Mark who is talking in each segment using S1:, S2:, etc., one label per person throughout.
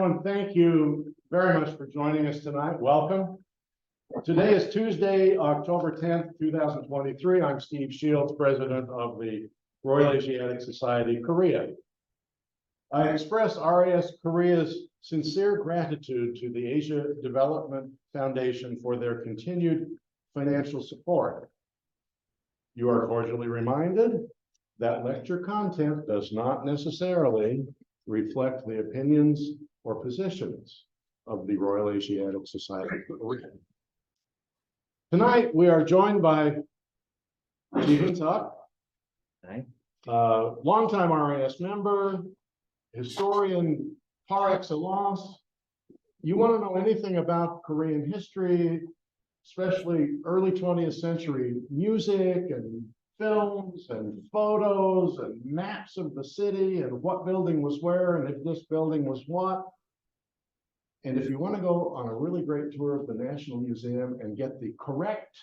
S1: gentlemen, thank you very much for joining us tonight. Welcome. Today is Tuesday, October 10th, 2023. I'm Steve Shields, president of the Royal Asiatic Society, Korea. I express RAS Korea's sincere gratitude to the Asia Development Foundation for their continued financial support. You are cordially reminded that lecture content does not necessarily reflect the opinions or positions of the Royal Asiatic Society. Tonight, we are joined by Jihoon SUK, longtime RAS member, historian par excellence. You want to know anything about Korean history, especially early 20th century music and films and photos and maps of the city and what building was where and if this building was what. And if you want to go on a really great tour of the National Museum and get the correct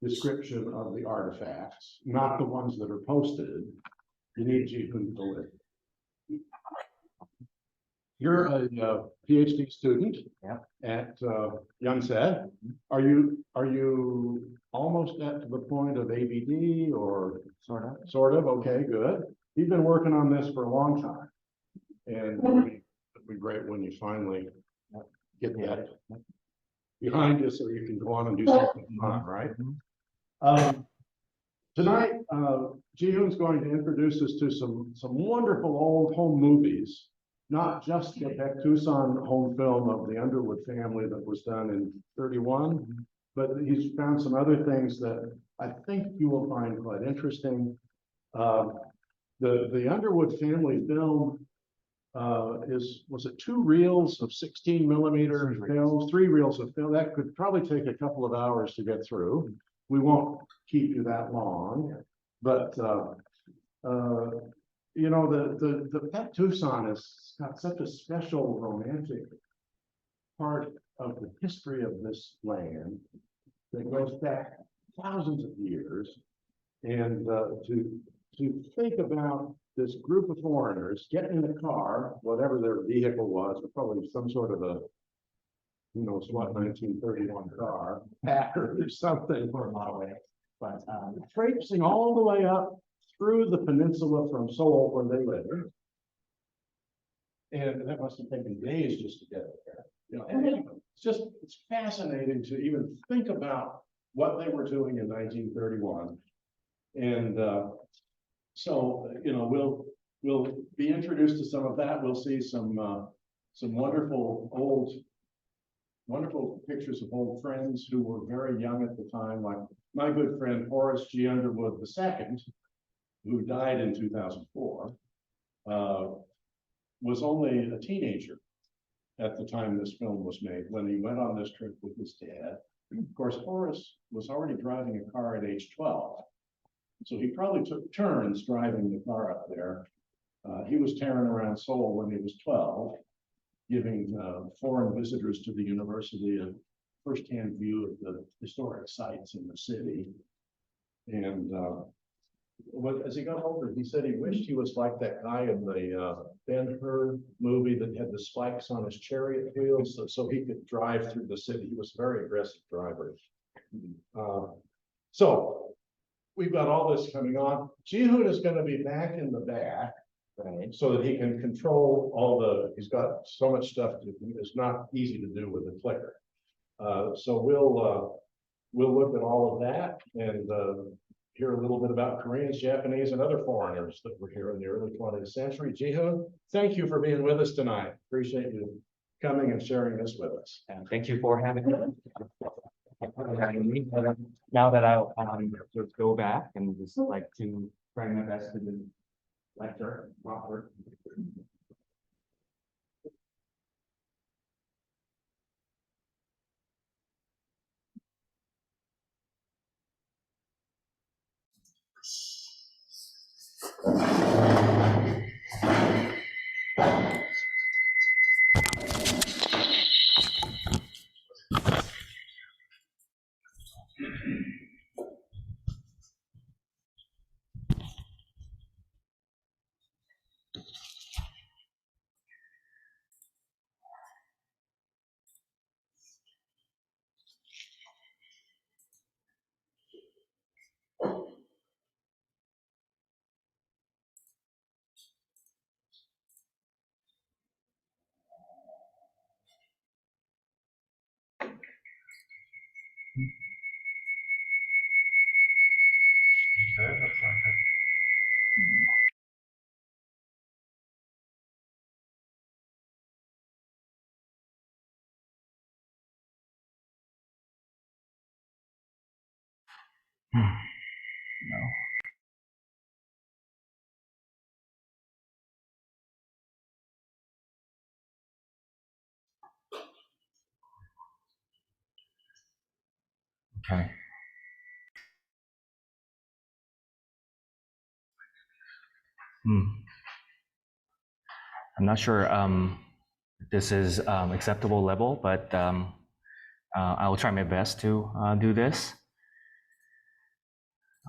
S1: description of the artifacts, not the ones that are posted, you need Jihoon to go with. You're a PhD student at Yonsei. Are you almost at the point of ABD or sort of? Okay, good. You've been working on this for a long time, and it'd be great when you finally get that behind you so you can go on and do something fun, right? Tonight, Jihoon's going to introduce us to some wonderful old home movies. Not just the Baekdu-san home film of the Underwood family that was done in 31, but he's found some other things that I think you will find quite interesting. The Underwood family film was it 2 reels of 16 millimeter films, 3 reels of film? That could probably take a couple of hours to get through. We won't keep you that long, but you know, the Baekdu-san has got such a special romantic part of the history of this land that goes back thousands of years. And to think about this group of foreigners getting in a car, whatever their vehicle was, probably some sort of a, who knows what, 1931 car, Packard or something, for a model way, but traipsing all the way up through the peninsula from Seoul where they lived. And that must have taken days just to get there. You know, and anyway, it's fascinating to even think about what they were doing in 1931. And so, you know, we'll be introduced to some of that. We'll see some wonderful pictures of old friends who were very young at the time, like my good friend Horace G. Underwood II, who died in 2004, was only a teenager at the time this film was made, when he went on this trip with his dad. Of course, Horace was already driving a car at age 12. So he probably took turns driving the car up there. He was tearing around Seoul when he was 12, giving foreign visitors to the university a firsthand view of the historic sites in the city. And as he got older, he said he wished he was like that guy in the Ben-Hur movie that had the spikes on his chariot wheels so he could drive through the city. He was a very aggressive driver. So we've got all this coming on. Jihoon is going to be back in the back, right, so that he can control all he's got so much stuff it's not easy to do with a clicker. So we'll look at all of that and hear a little bit about Koreans, Japanese, and other foreigners that were here in the early 20th century. Jihoon, thank you for being with us tonight. Appreciate you coming and sharing this with us.
S2: Thank you for having me. Now that I'll sort of go back and just like to try my best to do lecture proper. No. Okay. I'm not sure this is acceptable level, but I will try my best to do this.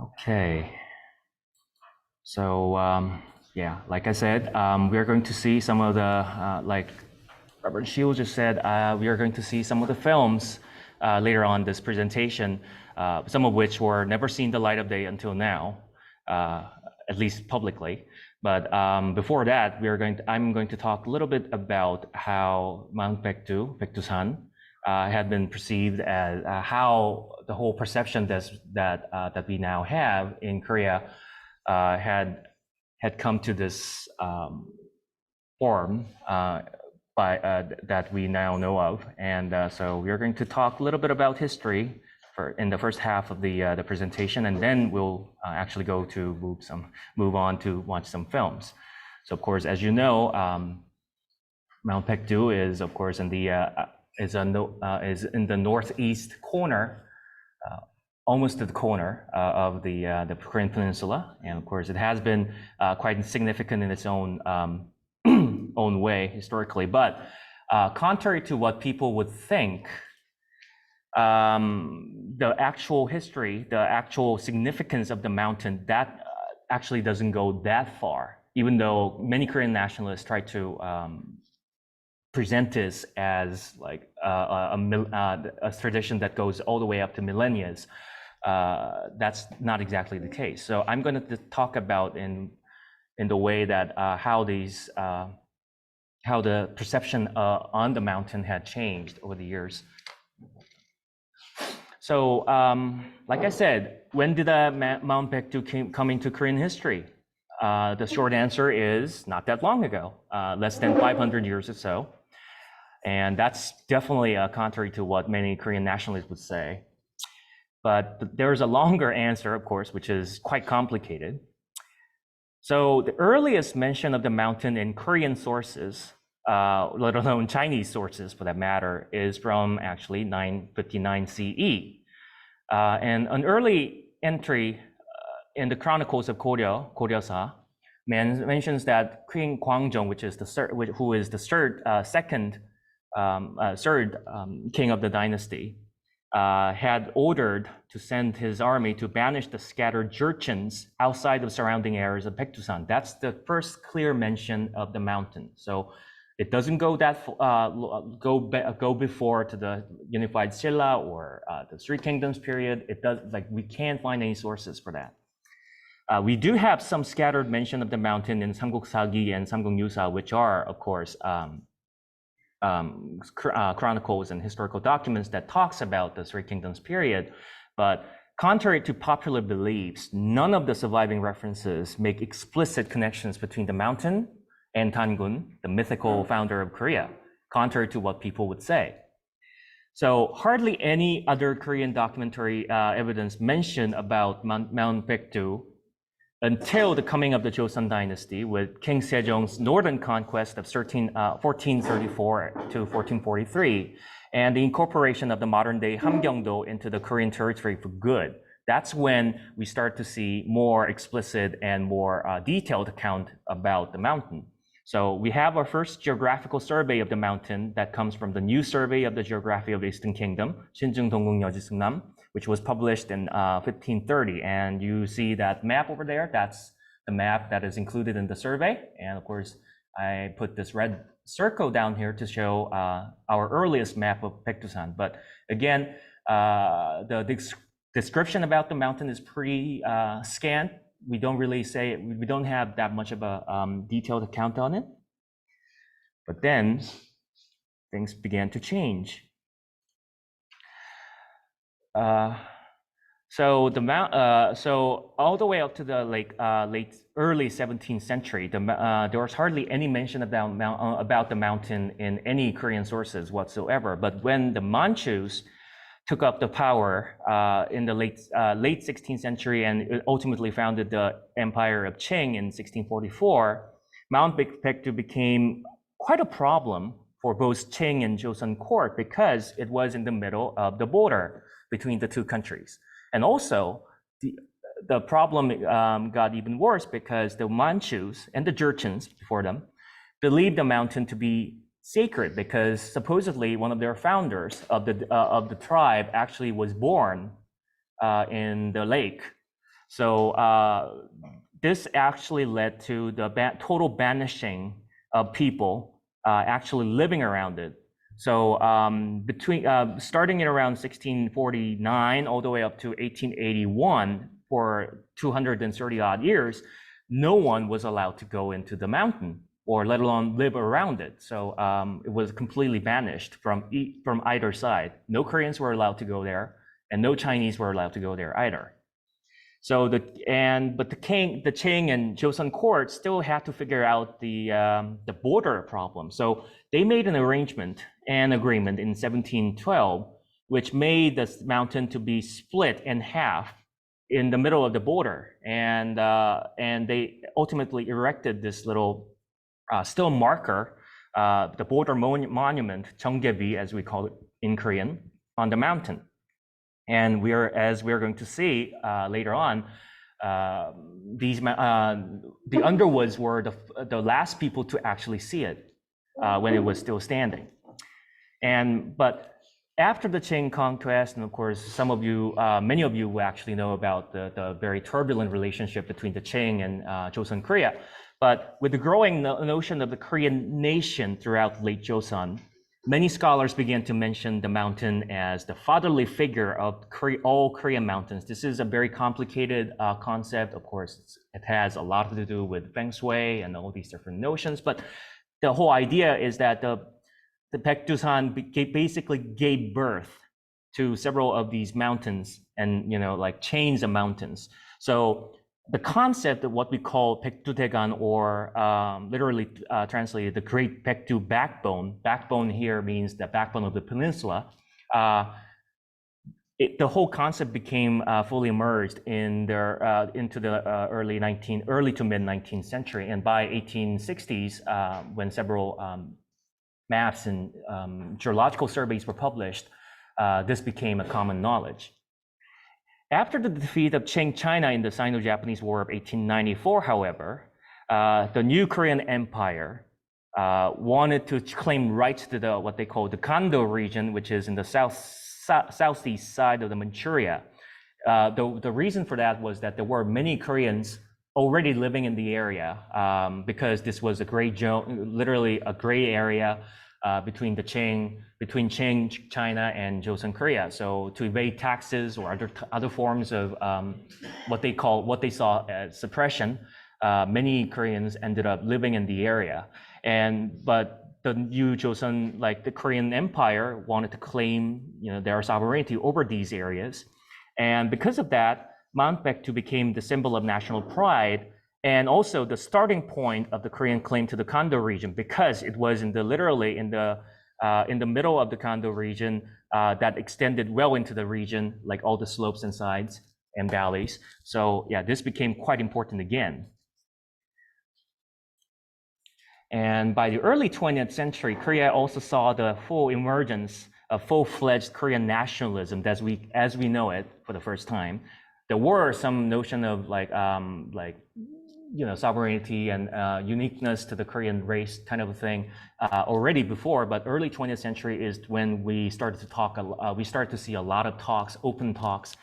S2: Okay. So yeah, like I said, we are going to see some of the, like Robert Shield just said, we are going to see some of the films later on this presentation, some of which were never seen the light of day until now, at least publicly. But before that, I'm going to talk a little bit about how Mount Baekdu-san, had been perceived as how the whole perception that we now have in Korea had come to this form that we now know of. And so we're going to talk a little bit about history in the first half of the presentation, and then we'll actually go to move on to watch some films. So of course, as you know, Mount Baekdu is of course in the northeast corner, almost to the corner of the Korean peninsula, and of course it has been quite significant in its own own way historically. But contrary to what people would think, the actual history, the actual significance of the mountain, that actually doesn't go that far, even though many Korean nationalists try to present this as like a tradition that goes all the way up to millennia. That's not exactly the case. So I'm going to talk about in the way that how the perception on the mountain had changed over the years. So, like I said, when did Mount Baekdu come into Korean history? The short answer is not that long ago, less than 500 years or so. And that's definitely contrary to what many Korean nationalists would say. But there's a longer answer, of course, which is quite complicated. So the earliest mention of the mountain in Korean sources, let alone Chinese sources for that matter, is from actually 959 CE. And an early entry in the Chronicles of Goryeo-sa, mentions that King Gwangjong, who is the third king of the dynasty, had ordered to send his army to banish the scattered Jurchens outside of surrounding areas of Baekdu-san. That's the first clear mention of the mountain. So it doesn't go that go before to the unified Silla or the Three Kingdoms period. It does, like, we can't find any sources for that. We do have some scattered mention of the mountain in Samguk Sagi and Samguk Yusa, which are, of course, chronicles and historical documents that talks about the Three Kingdoms period. But contrary to popular beliefs, none of the surviving references make explicit connections between the mountain and Tangun, the mythical founder of Korea, contrary to what people would say. So hardly any other Korean documentary evidence mention about Mount Baekdu until the coming of the Joseon dynasty, with King Sejong's northern conquest of 1434 to 1443, and the incorporation of the modern-day Hamgyongdo into the Korean territory for good. That's when we start to see more explicit and more detailed account about the mountain. So we have our first geographical survey of the mountain that comes from the New Survey of the Geography of the Eastern Kingdom, Shinjung Dongung Yeojiseungnam, which was published in 1530. And you see that map over there, that's the map that is included in the survey. And of course, I put this red circle down here to show our earliest map of Baekdu-san. But again, the description about the mountain is pretty scant. We don't really say, we don't have that much of a detailed account on it. But then things began to change. So the so all the way up to the early 17th century, there was hardly any mention about the mountain in any Korean sources whatsoever. But when the Manchus took up the power in the late 16th century and ultimately founded the Empire of Qing in 1644, Mount Baekdu became quite a problem for both Qing and Joseon court because it was in the middle of the border between the two countries. And also, the problem got even worse because the Manchus and the Jurchens before them believed the mountain to be sacred because supposedly one of their founders of the tribe actually was born in the lake. So this actually led to the total banishing of people actually living around it. So starting in around 1649 all the way up to 1881, for 230 odd years, no one was allowed to go into the mountain or let alone live around it. So it was completely banished from either side. No Koreans were allowed to go there, and no Chinese were allowed to go there either. So but the Qing and Joseon court still had to figure out the border problem. So they made an agreement in 1712, which made this mountain to be split in half in the middle of the border, and they ultimately erected this little still marker, the border monument, Cheonggaebi, as we call it in Korean, on the mountain. And as we're going to see later on, the Underwoods were the last people to actually see it when it was still standing. But after the Qing conquest, and of course, many of you will actually know about the very turbulent relationship between the Qing and Joseon Korea. But with the growing notion of the Korean nation throughout late Joseon, many scholars began to mention the mountain as the fatherly figure of all Korean mountains. This is a very complicated concept. Of course, it has a lot to do with feng shui and all these different notions. But the whole idea is that the Baekdu-san basically gave birth to several of these mountains and, like chains of mountains. So the concept of what we call Baekdu-daegan, or literally translated the Great Baekdu Backbone. Backbone here means the backbone of the peninsula. The whole concept became fully immersed into the early to mid 19th century, and by 1860s, when several maps and geological surveys were published, this became a common knowledge. After the defeat of Qing China in the Sino-Japanese War of 1894, however, the new Korean Empire wanted to claim rights to what they call the Kando region, which is in the southeast side of the Manchuria. The reason for that was that there were many Koreans already living in the area because this was literally a gray area between Qing, China, and Joseon Korea. So to evade taxes or other forms of what they saw as suppression, many Koreans ended up living in the area. But the new Joseon, like the Korean Empire, wanted to claim their sovereignty over these areas, and because of that, Mount Baekdu became the symbol of national pride, and also the starting point of the Korean claim to the Kando region, because it was literally in the middle of the Kando region that extended well into the region, like all the slopes and sides and valleys. So yeah, this became quite important again. And by the early 20th century, Korea also saw the full emergence of full-fledged Korean nationalism as we know it for the first time. There were some notion of sovereignty and uniqueness to the Korean race kind of a thing already before, but early 20th century is when we started to see a lot of talks, open talks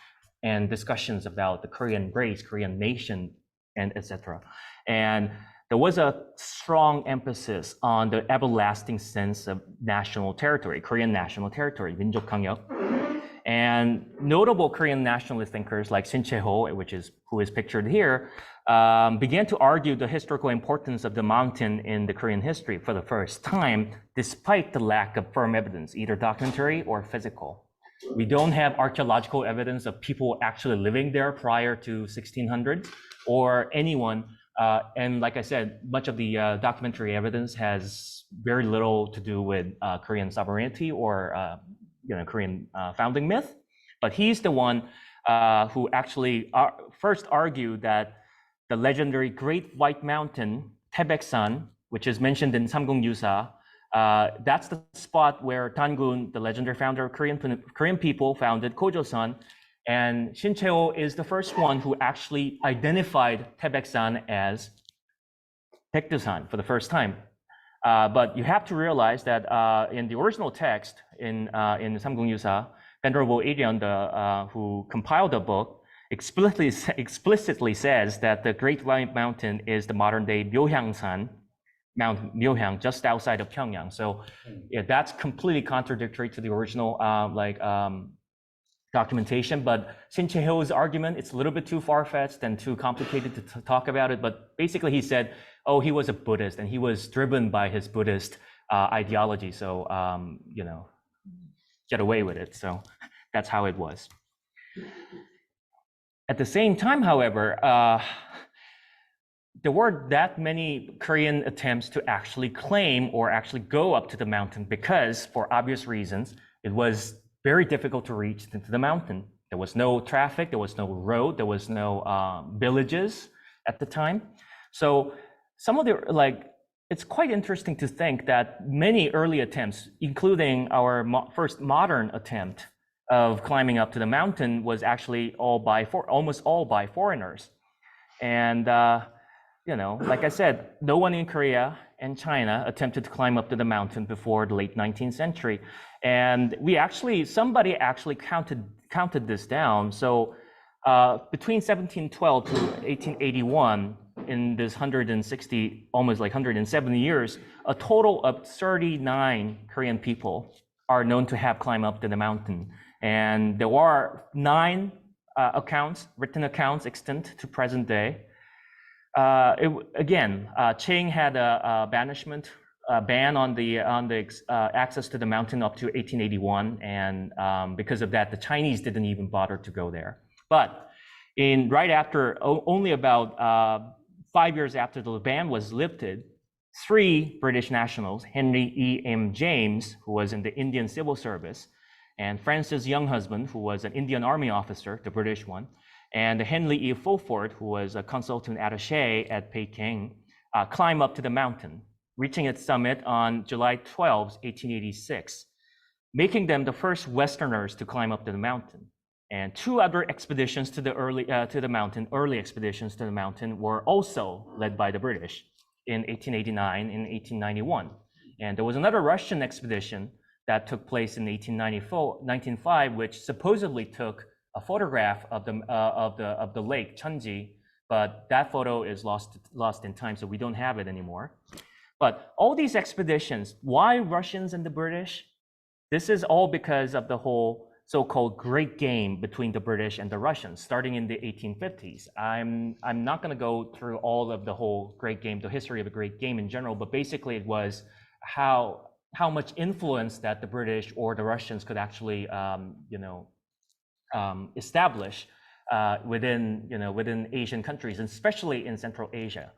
S2: and discussions about the Korean race, Korean nation, and etc. And there was a strong emphasis on the everlasting sense of national territory, Korean national territory, 민족 강역. And notable Korean nationalist thinkers like Shin Chae-ho, who is pictured here, began to argue the historical importance of the mountain in the Korean history for the first time, despite the lack of firm evidence, either documentary or physical. We don't have archaeological evidence of people actually living there prior to 1600 or anyone. And like I said, much of the documentary evidence has very little to do with Korean sovereignty or Korean founding myth. But he's the one who actually first argued that the legendary Great White Mountain, Baekdu-san, which is mentioned in Samguk-yusa, that's the spot where Dangun, the legendary founder of Korean people, founded Kojo-san. And Shin Chae-ho is the first one who actually identified Baekdu-san as Baekdu-san for the first time. But you have to realize that in the original text in Samguk-yusa, Venerable Adrian, who compiled the book, explicitly says that the Great White Mountain is the modern-day Myohyang-san, Mount Myohyang, just outside of Pyongyang. So yeah, that's completely contradictory to the original documentation. But Shin Chae-ho's argument, it's a little bit too far-fetched and too complicated to talk about it. But basically, he said, oh, he was a Buddhist and he was driven by his Buddhist ideology. So get away with it. So that's how it was. At the same time, however, there weren't that many Korean attempts to actually claim or actually go up to the mountain because, for obvious reasons, it was very difficult to reach into the mountain. There was no traffic, there was no road, there was no villages at the time. So some of the, it's quite interesting to think that many early attempts, including our first modern attempt of climbing up to the mountain, was actually almost all by foreigners. And like I said, no one in Korea and China attempted to climb up to the mountain before the late 19th century. And somebody actually counted this down. So between 1712 to 1881, in this 160, almost like 170 years, a total of 39 Korean people are known to have climbed up to the mountain. And there are 9 written accounts extant to present day. Qing had a ban on the access to the mountain up to 1881, and because of that, the Chinese didn't even bother to go there. But right after, only about 5 years after the ban was lifted, 3 British nationals, Henry E. M. James, who was in the Indian Civil Service, and Francis Younghusband, who was an Indian Army officer, the British one, and Henry E. Fulford, who was a consultant attaché at Peking, climbed up to the mountain, reaching its summit on July 12, 1886, making them the first Westerners to climb up to the mountain. And 2 other expeditions to the early expeditions to the mountain, were also led by the British in 1889 and 1891. And there was another Russian expedition that took place in 1905, which supposedly took a photograph of the lake Cheonji, but that photo is lost in time, so we don't have it anymore. But all these expeditions, why Russians and the British? This is all because of the whole so-called Great Game between the British and the Russians, starting in the 1850s. I'm not going to go through all of the whole Great Game, the history of the Great Game in general, but basically it was how much influence that the British or the Russians could actually, establish within Asian countries, especially in Central Asia.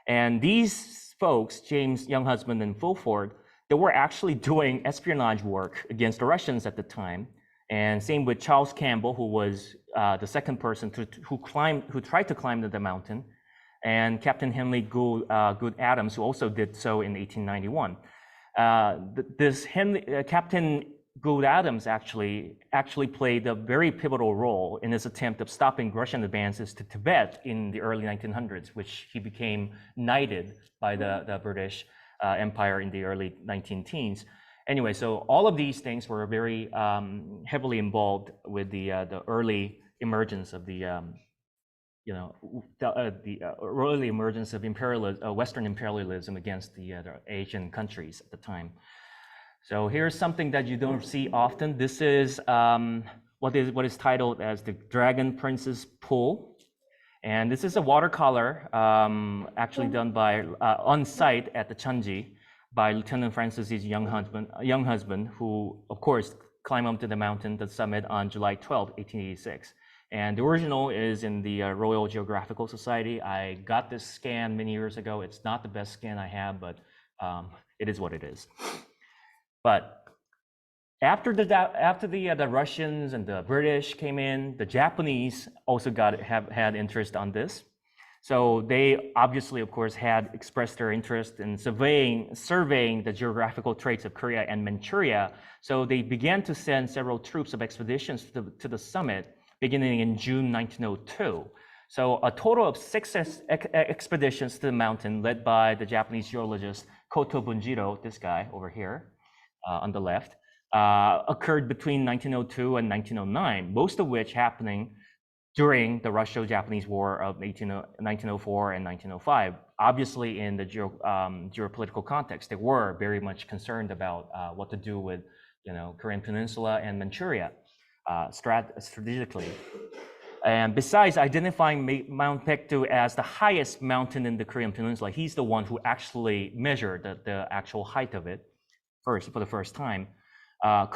S2: And these folks, James Younghusband and Fulford, they were actually doing espionage work against the Russians at the time. And same with Charles Campbell, who was the second person who tried to climb the mountain, and Captain Henry Gould Adams, who also did so in 1891. Captain Gould Adams actually played a very pivotal role in his attempt of stopping Russian advances to Tibet in the early 1900s, which he became knighted by the British Empire in the early 19-teens. Anyway, so all of these things were very heavily involved with the early emergence of the early emergence of Western imperialism against the Asian countries at the time. So here's something that you don't see often. This is what is titled as the Dragon Princess Pool. And this is a watercolor actually done by on site at the Cheonji by Lieutenant Francis Younghusband, who of course climb up to the mountain, the summit, on July 12, 1886. And the original is in the Royal Geographical Society. I got this scan many years ago. It's not the best scan I have, but it is what it is. But after the Russians and the British came in, the Japanese also had interest on this. So they obviously, of course, had expressed their interest in surveying the geographical traits of Korea and Manchuria. So they began to send several troops of expeditions to the summit, beginning in June 1902. So a total of 6 expeditions to the mountain, led by the Japanese geologist Koto Bunjiro, this guy over here on the left, occurred between 1902 and 1909, most of which happening during the Russo-Japanese War of 1904 and 1905. Obviously, in the geopolitical context, they were very much concerned about what to do with, Korean Peninsula and Manchuria strategically. And besides identifying Mount Baekdu as the highest mountain in the Korean Peninsula, he's the one who actually measured the actual height of it for the first time.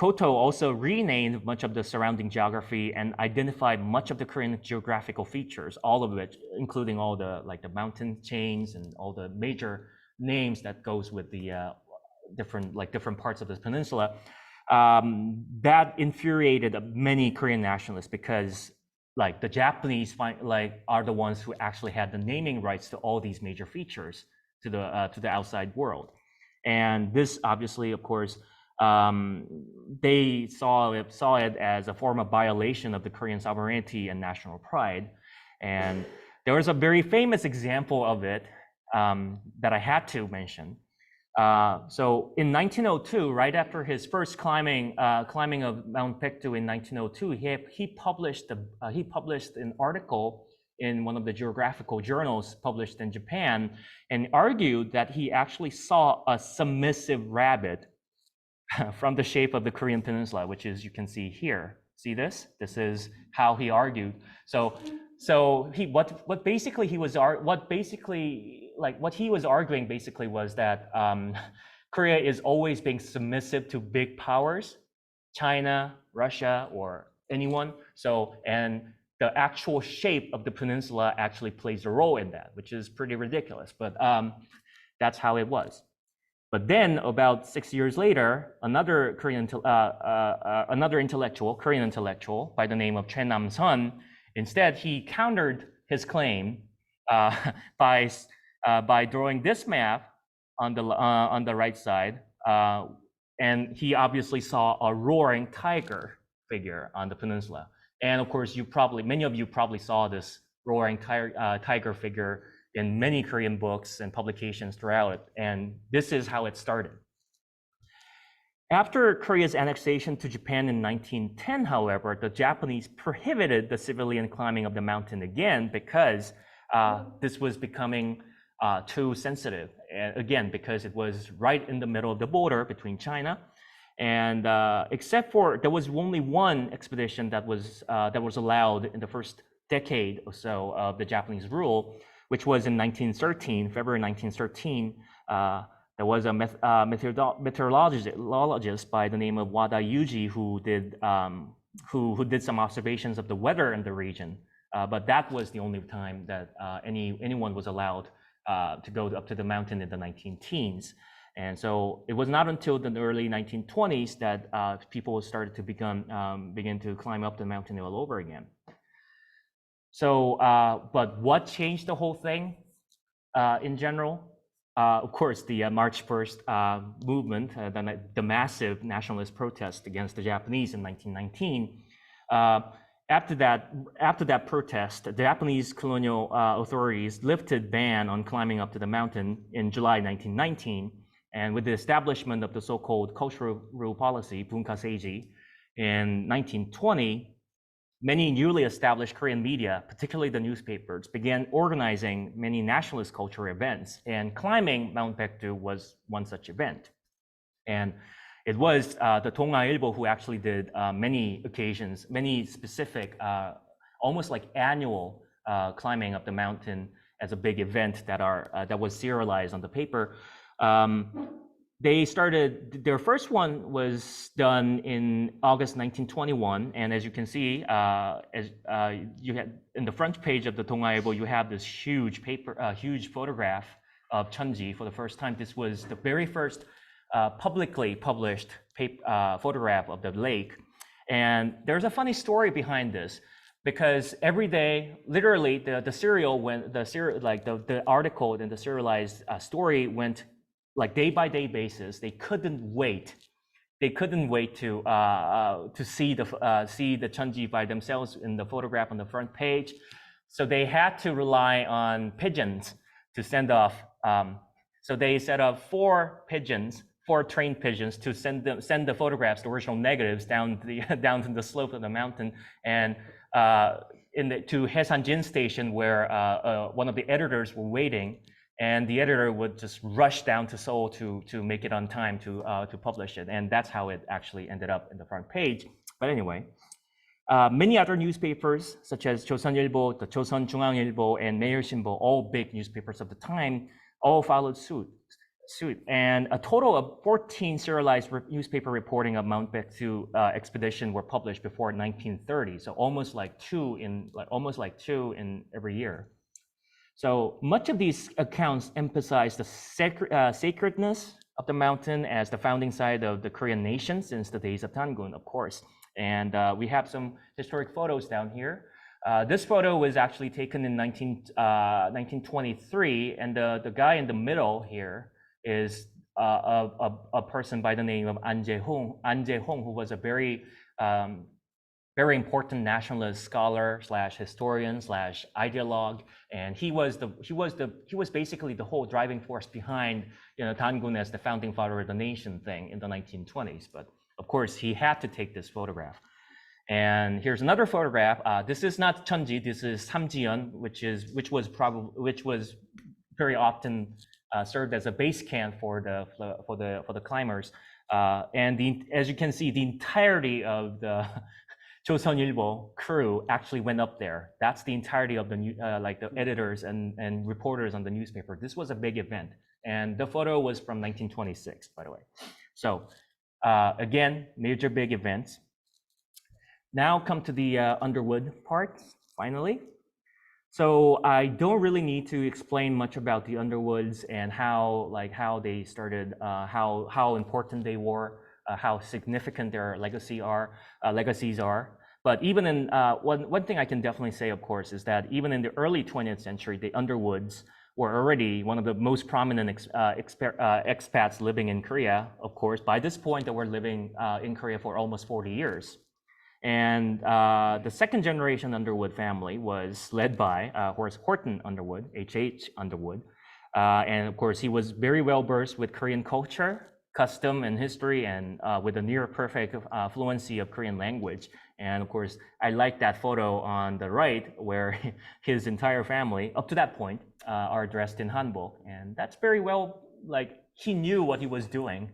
S2: Koto also renamed much of the surrounding geography and identified much of the Korean geographical features, all of it, including all the the mountain chains and all the major names that goes with the different parts of this peninsula. That infuriated many Korean nationalists because the Japanese are the ones who actually had the naming rights to all these major features to the outside world, and this obviously, of course, they saw it as a form of violation of the Korean sovereignty and national pride. And there was a very famous example of it that I had to mention. So in 1902, right after his first climbing of Mount Baekdu in 1902, he published an article in one of the geographical journals published in Japan, and argued that he actually saw a submissive rabbit from the shape of the Korean Peninsula, which is, you can see here. See this? This is how he argued. So what he was arguing basically was that Korea is always being submissive to big powers, China, Russia, or anyone. And the actual shape of the peninsula actually plays a role in that, which is pretty ridiculous, but that's how it was. But then, about 6 years later, another Korean intellectual by the name of Choi Nam-sun, instead he countered his claim by drawing this map on the right side, and he obviously saw a roaring tiger figure on the peninsula. And of course, many of you probably saw this roaring tiger figure in many Korean books and publications throughout it, and this is how it started. After Korea's annexation to Japan in 1910, however, the Japanese prohibited the civilian climbing of the mountain again because this was becoming too sensitive. And again, because it was right in the middle of the border between China, and except for there was only one expedition that was allowed in the first decade or so of the Japanese rule, which was in February 1913. There was a meteorologist by the name of Wada Yuji who did some observations of the weather in the region. But that was the only time that anyone was allowed to go up to the mountain in the 19-teens. And so it was not until the early 1920s that people started to begin to climb up the mountain all over again. So, but what changed the whole thing in general? Of course, the March 1st movement, the massive nationalist protest against the Japanese in 1919. After that protest, the Japanese colonial authorities lifted ban on climbing up to the mountain in July 1919, and with the establishment of the so-called cultural rule policy, bunkaseiji, in 1920. Many newly established Korean media, particularly the newspapers, began organizing many nationalist cultural events, and climbing Mount Baekdu was one such event. And it was the Donga-ilbo who actually did many occasions, many specific, almost like annual climbing up the mountain as a big event that was serialized on the paper. they started, their first one was done in August 1921, and as you can see, you had in the front page of the 동아일보, you have this huge huge photograph of Cheonji for the first time. This was the very first publicly published photograph of the lake. And there's a funny story behind this, because every day, literally, the article and the serialized story went like day by day basis. They couldn't wait. They couldn't wait to see the Cheonji by themselves in the photograph on the front page. So they had to rely on pigeons to send off. So they set up 4 trained pigeons to send the photographs, the original negatives, down to the slope of the mountain, and to Haesanjin station, where one of the editors were waiting, and the editor would just rush down to Seoul to make it on time to publish it, and that's how it actually ended up in the front page. But anyway, many other newspapers, such as 조선일보, the Chosun 중앙일보, and 매일신보, all big newspapers of the time, all followed suit. And a total of 14 serialized newspaper reporting of Mount Baekdu expedition were published before 1930. So almost like two in every year. So much of these accounts emphasize the sacredness of the mountain as the founding site of the Korean nation since the days of Tangun, of course. And we have some historic photos down here. This photo was actually taken in 1923, and the guy in the middle here is a person by the name of An Jae-hong, who was a very important nationalist scholar / historian / ideologue, and he was basically the whole driving force behind Tangun as the founding father of the nation thing in the 1920s. But of course, he had to take this photograph. And here's another photograph. This is not Cheonji. This is Samjiyeon, which was very often served as a base camp for the climbers. And as you can see, the entirety of the 조선일보 crew actually went up there. That's the entirety of the the editors and reporters on the newspaper. This was a big event, and the photo was from 1926, by the way. So again, major big events. Now come to the Underwood part, finally. So I don't really need to explain much about the Underwoods and how they started, how important they were, how significant their legacies are. But even in one thing I can definitely say, of course, is that even in the early 20th century, the Underwoods were already one of the most prominent expats living in Korea. Of course, by this point, they were living in Korea for almost 40 years. And the second generation Underwood family was led by Horace Horton Underwood, H.H. Underwood. And of course, he was very well versed with Korean culture, custom, and history, and with a near perfect fluency of Korean language. And of course, I like that photo on the right where his entire family, up to that point, are dressed in hanbok. And that's very well, he knew what he was doing.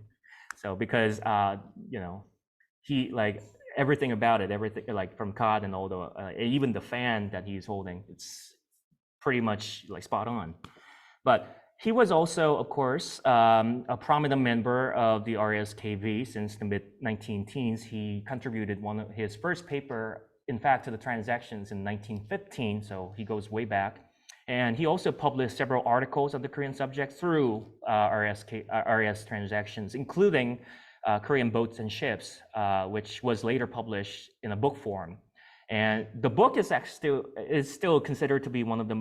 S2: So because, he everything about it, everything from cod and all the, even the fan that he's holding, it's pretty much spot on. But he was also, of course, a prominent member of the RSKV since the mid-19-teens. He contributed one of his first paper, in fact, to the Transactions in 1915, so he goes way back. And he also published several articles on the Korean subject through RS Transactions, including Korean Boats and Ships, which was later published in a book form. And the book is still considered to be one of the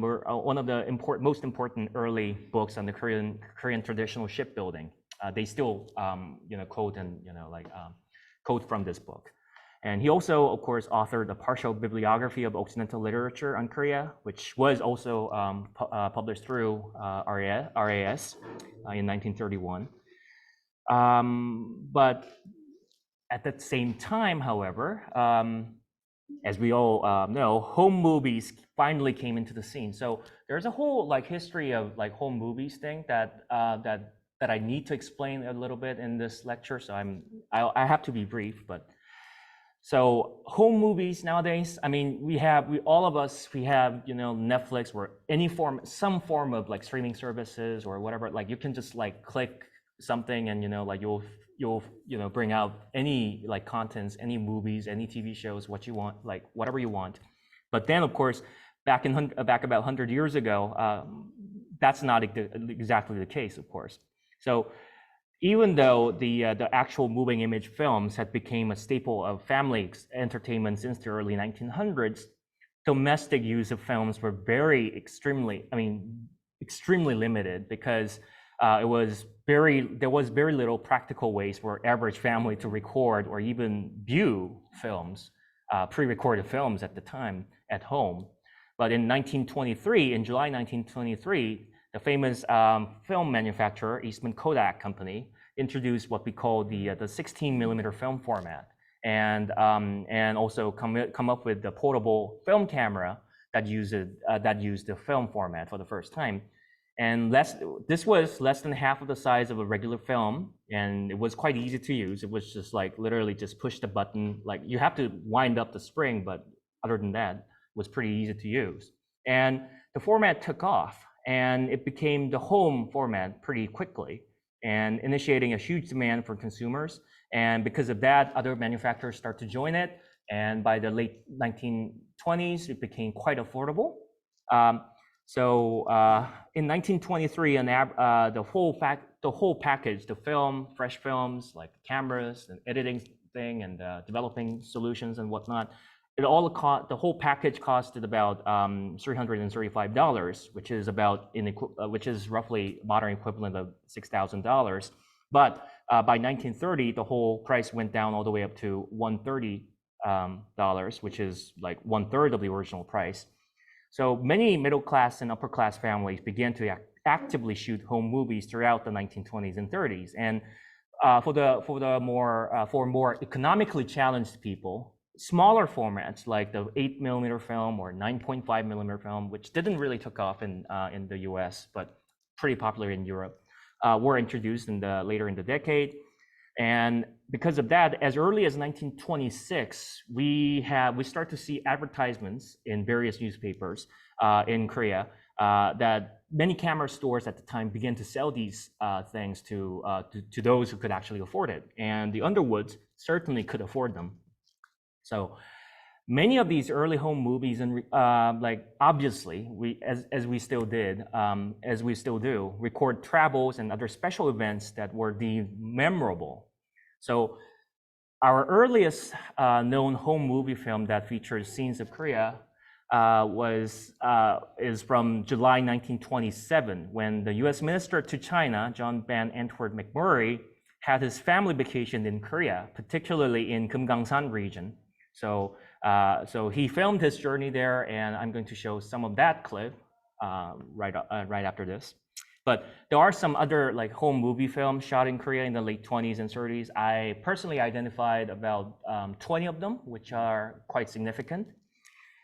S2: most important early books on the Korean traditional shipbuilding. They still quote and quote from this book. And he also, of course, authored a partial bibliography of Occidental literature on Korea, which was also published through RAS in 1931. But at that same time, however, as we all know, home movies finally came into the scene. So there's a whole history of home movies thing that I need to explain a little bit in this lecture. So I have to be brief, but so home movies nowadays, I mean, all of us have Netflix or some form of streaming services or whatever. You can just click something, and like you'll bring out any like contents, any movies, any TV shows, what you want, like whatever you want. But then, of course, back about 100 years ago, that's not exactly the case, of course. So even though the actual moving image films had become a staple of family entertainment since the early 1900s, domestic use of films were extremely limited, because there was very little practical ways for average family to record or even view films, pre-recorded films at the time at home. But in July 1923, the famous film manufacturer, Eastman Kodak Company, introduced what we call the 16 millimeter film format, and also come up with the portable film camera that used the film format for the first time. And this was less than half of the size of a regular film, and it was quite easy to use. It was just like literally just push the button. Like you have to wind up the spring, but other than that, it was pretty easy to use. And the format took off, and it became the home format pretty quickly, and initiating a huge demand for consumers. And because of that, other manufacturers start to join it. And by the late 1920s, it became quite affordable. So in 1923, the whole package, the film, fresh films, like cameras and editing thing, and developing solutions and whatnot, the whole package costed about $335, which is roughly modern equivalent of $6,000. But by 1930, the whole price went down all the way up to $130, which is like 1/3 of the original price. So many middle class and upper class families began to actively shoot home movies throughout the 1920s and 30s. And for more economically challenged people, smaller formats like the 8 millimeter film or 9.5 millimeter film, which didn't really took off in the US, but pretty popular in Europe, were introduced later in the decade. And because of that, as early as 1926, we start to see advertisements in various newspapers in Korea that many camera stores at the time began to sell these things to those who could actually afford it. And the Underwoods certainly could afford them. So many of these early home movies, and obviously, as we still do, record travels and other special events that were deemed memorable. So our earliest known home movie film that features scenes of Korea is from July 1927, when the U.S. Minister to China, John Van Antwerp McMurray, had his family vacation in Korea, particularly in Kumgangsan region. So he filmed his journey there, and I'm going to show some of that clip right after this. But there are some other like home movie films shot in Korea in the late 20s and 30s. I personally identified about 20 of them, which are quite significant.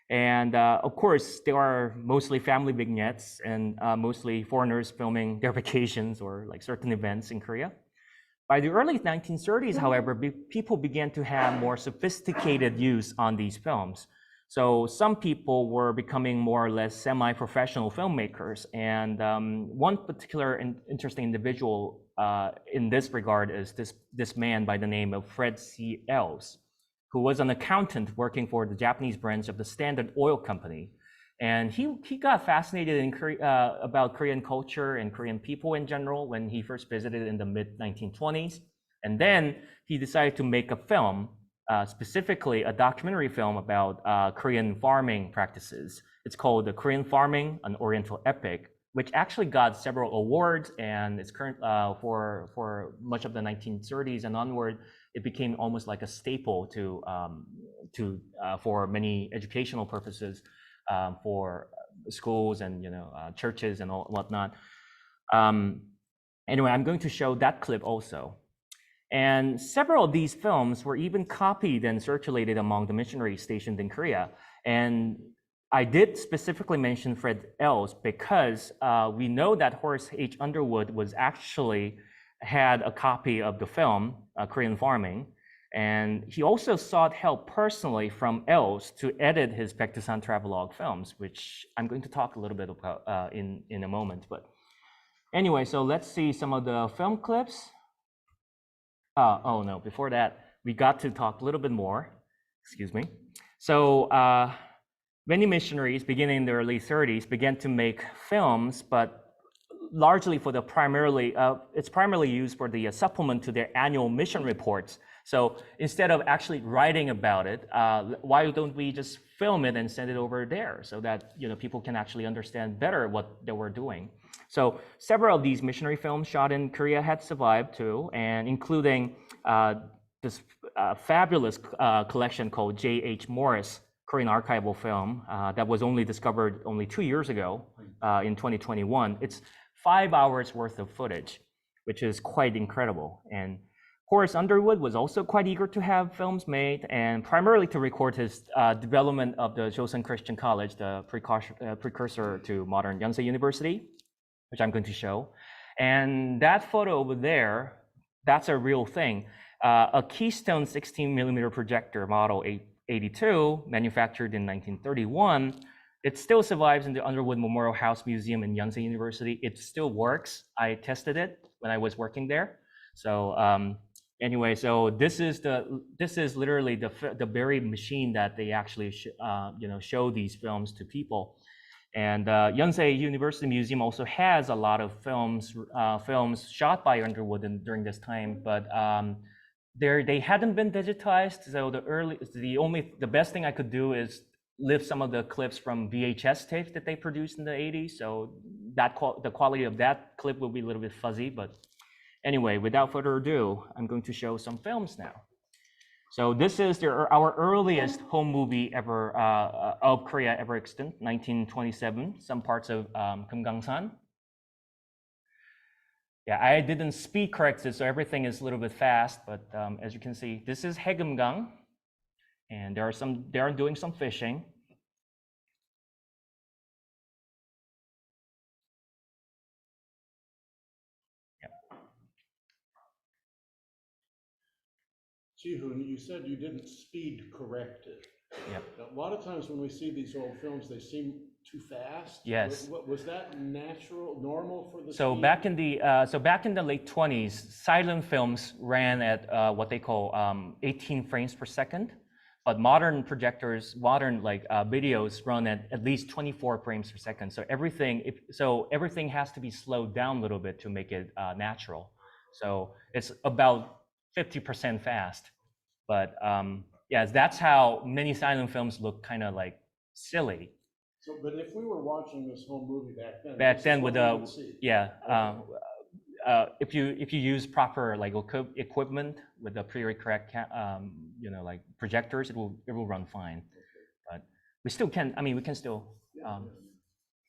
S2: And of course, there are mostly family vignettes and mostly foreigners filming their vacations or like certain events in Korea. By the early 1930s, however, people began to have more sophisticated use on these films. So some people were becoming more or less semi-professional filmmakers. And one particular interesting individual in this regard is this man by the name of Fred C. Ells, who was an accountant working for the Japanese branch of the Standard Oil Company. And he got fascinated about Korean culture and Korean people in general when he first visited in the mid-1920s. And then he decided to make a film, specifically a documentary film about Korean farming practices. It's called The Korean Farming, an Oriental Epic, which actually got several awards, and it's current for much of the 1930s and onward. It became almost like a staple for many educational purposes, for schools and churches and whatnot. Anyway, I'm going to show that clip also. And several of these films were even copied and circulated among the missionaries stationed in Korea. And I did specifically mention Fred Ells because we know that Horace H. Underwood had a copy of the film, Korean Farming. And he also sought help personally from Ells to edit his Baekdu-san travelogue films, which I'm going to talk a little bit about in a moment. But Anyway, so let's see some of the film clips. Oh no, before that, we got to talk a little bit more. Excuse me. So many missionaries beginning in the early 30s began to make films, but largely for the it's primarily used for the supplement to their annual mission reports. So instead of actually writing about it, why don't we just film it and send it over there so that people can actually understand better what they were doing? So several of these missionary films shot in Korea had survived too, and including this fabulous collection called J.H. Morris Korean archival film that was only discovered only 2 years ago in 2021. It's 5 hours worth of footage, which is quite incredible. And Horace Underwood was also quite eager to have films made, and primarily to record his development of the Joseon Christian College, the precursor to modern Yonsei University, which I'm going to show. And that photo over there, that's a real thing. A Keystone 16mm projector model 82, manufactured in 1931. It still survives in the Underwood Memorial House Museum in Yonsei University. It still works. I tested it when I was working there. So anyway, so this is literally the very machine that they actually show these films to people. And Yonsei University Museum also has a lot of films shot by Underwood during this time, but they hadn't been digitized. So the best thing I could do is lift some of the clips from VHS tapes that they produced in the 80s. So the quality of that clip will be a little bit fuzzy, but anyway, without further ado, I'm going to show some films now. So this is our earliest home movie ever of Korea ever extant, 1927, some parts of Kumgangsan. Yeah, I didn't speed correct it, so everything is a little bit fast, but as you can see, this is Haegeumgang, and they are doing some fishing.
S1: Jihoon, you said you didn't speed correct it.
S2: Yeah.
S1: A lot of times when we see these old films, they seem too fast.
S2: Yes.
S1: Was that normal for the
S2: So
S1: speed?
S2: back in the late 20s, silent films ran at what they call 18 frames per second, but modern projectors, videos run at least 24 frames per second. So everything has to be slowed down a little bit to make it natural. So it's about 50% fast. But yeah, that's how many silent films look kind of like silly.
S1: So, but if we were watching this whole movie
S2: Back then with if you use proper equipment with the correct projectors, it will run fine. But we still can. I mean, we can still.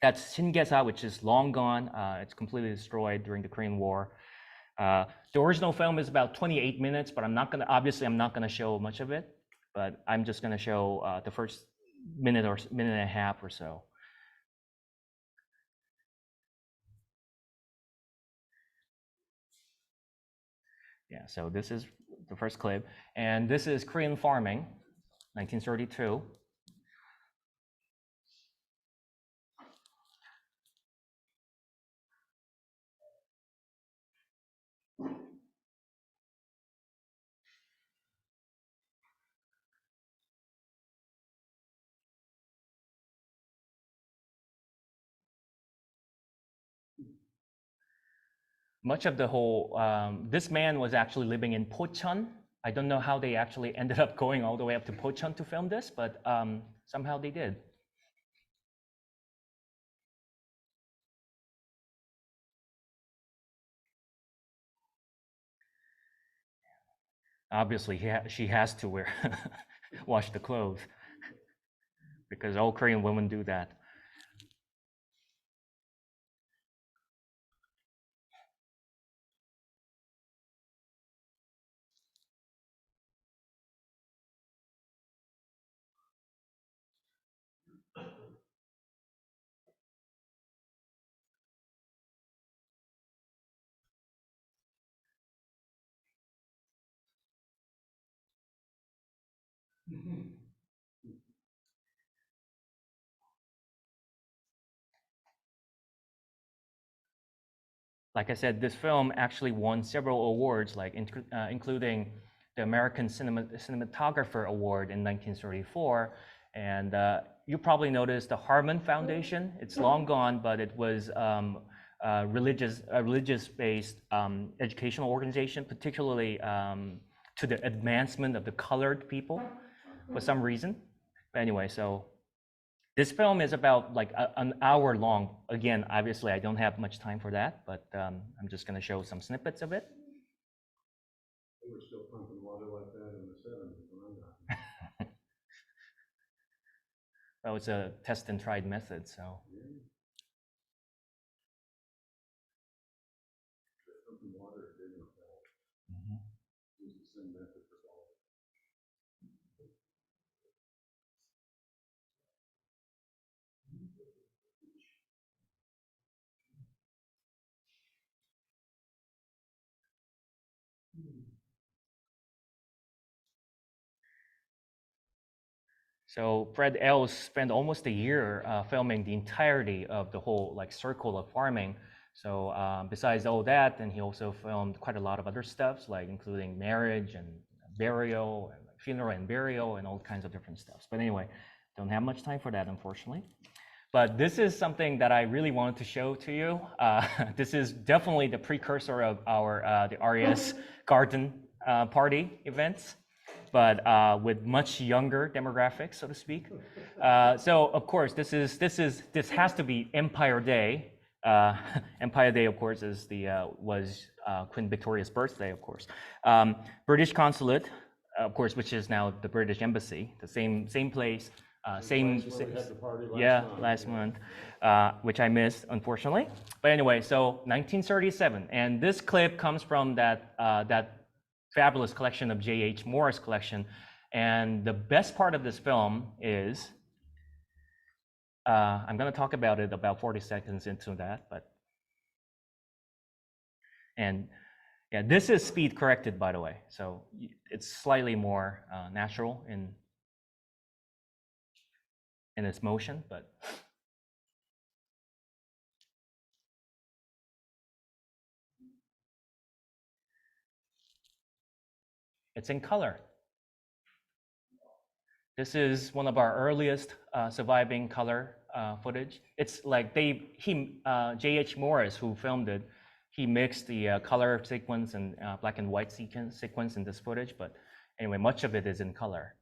S2: That's Shingeasa, which is long gone. It's completely destroyed during the Korean War. The original film is about 28 minutes, but I'm not gonna show much of it. But I'm just gonna show the first minute and a half or so. Yeah, so this is the first clip, and this is Korean farming, 1932. Much of the whole, this man was actually living in Pocheon. I don't know how they actually ended up going all the way up to Pocheon to film this, but somehow they did. Obviously, she has to wash the clothes because all Korean women do that. like I said, this film actually won several awards, like including the American Cinematographer Award in 1934. And you probably noticed the Harman Foundation. It's long gone, but it was a religious-based educational organization, particularly to the advancement of the colored people for some reason. But anyway, so this film is about like an hour long. Again, obviously, I don't have much time for that, but I'm just going to show some snippets of it.
S1: They were still pumping water like that in the 70s when I'm not.
S2: Well, it's a test and tried method, so.
S1: Yeah. Pumping water didn't help. Use the same method for all.
S2: So Fred Ells spent almost a year filming the entirety of the whole like circle of farming. So besides all that, and he also filmed quite a lot of other stuff, like including marriage and burial, and funeral and burial, and all kinds of different stuff. But anyway, don't have much time for that, unfortunately. But this is something that I really wanted to show to you. This is definitely the precursor of our the RES garden party events, but with much younger demographics, so to speak. So of course, this has to be Empire Day. Empire Day, of course, is was Queen Victoria's birthday, of course. British consulate, of course, which is now the British Embassy, the same place. Last month, which I missed, unfortunately. But anyway, so 1937, and this clip comes from that fabulous collection of J.H. Morris collection. And the best part of this film is, I'm going to talk about it about 40 seconds into that, and yeah, this is speed corrected, by the way, so it's slightly more natural in its motion, but it's in color. This is one of our earliest surviving color footage. It's like J.H. Morris, who filmed it, he mixed the color sequence and black and white sequence in this footage, but anyway, much of it is in color.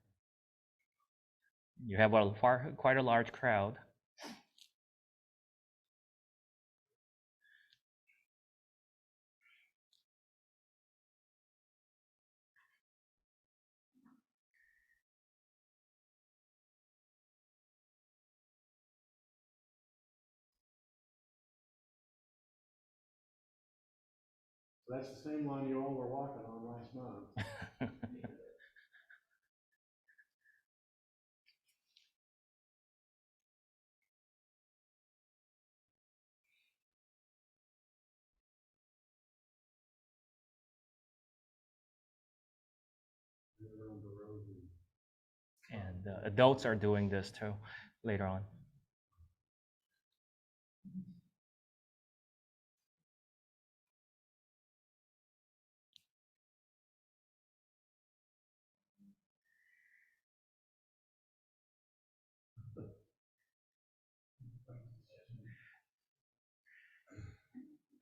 S2: You have quite a large crowd.
S1: So that's the same line you all were walking on last month.
S2: And adults are doing this too later on.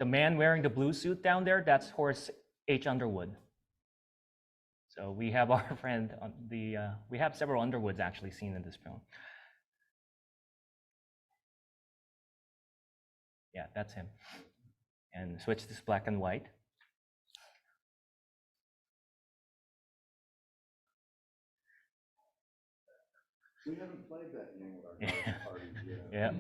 S2: The man wearing the blue suit down there, that's Horace H. Underwood. So we have our friend on we have several Underwoods actually seen in this film. Yeah, that's him. And switch this black and white.
S1: We haven't played that game with our garden parties yet.
S2: Yeah.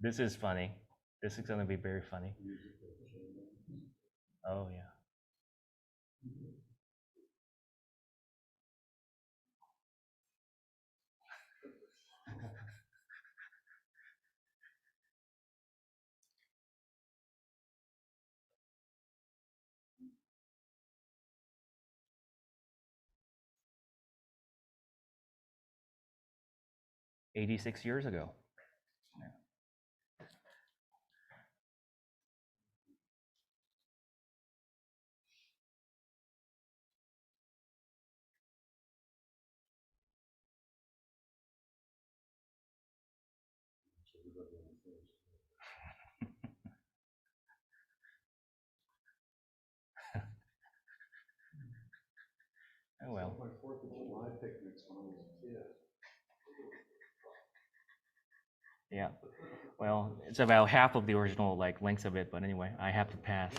S2: This is funny. This is going to be very funny. Oh, yeah. "86 years ago." Oh well.
S1: My 4th of July picnics when I was a kid.
S2: Yeah. Well, it's about half of the original length of it, but anyway, I have to pass.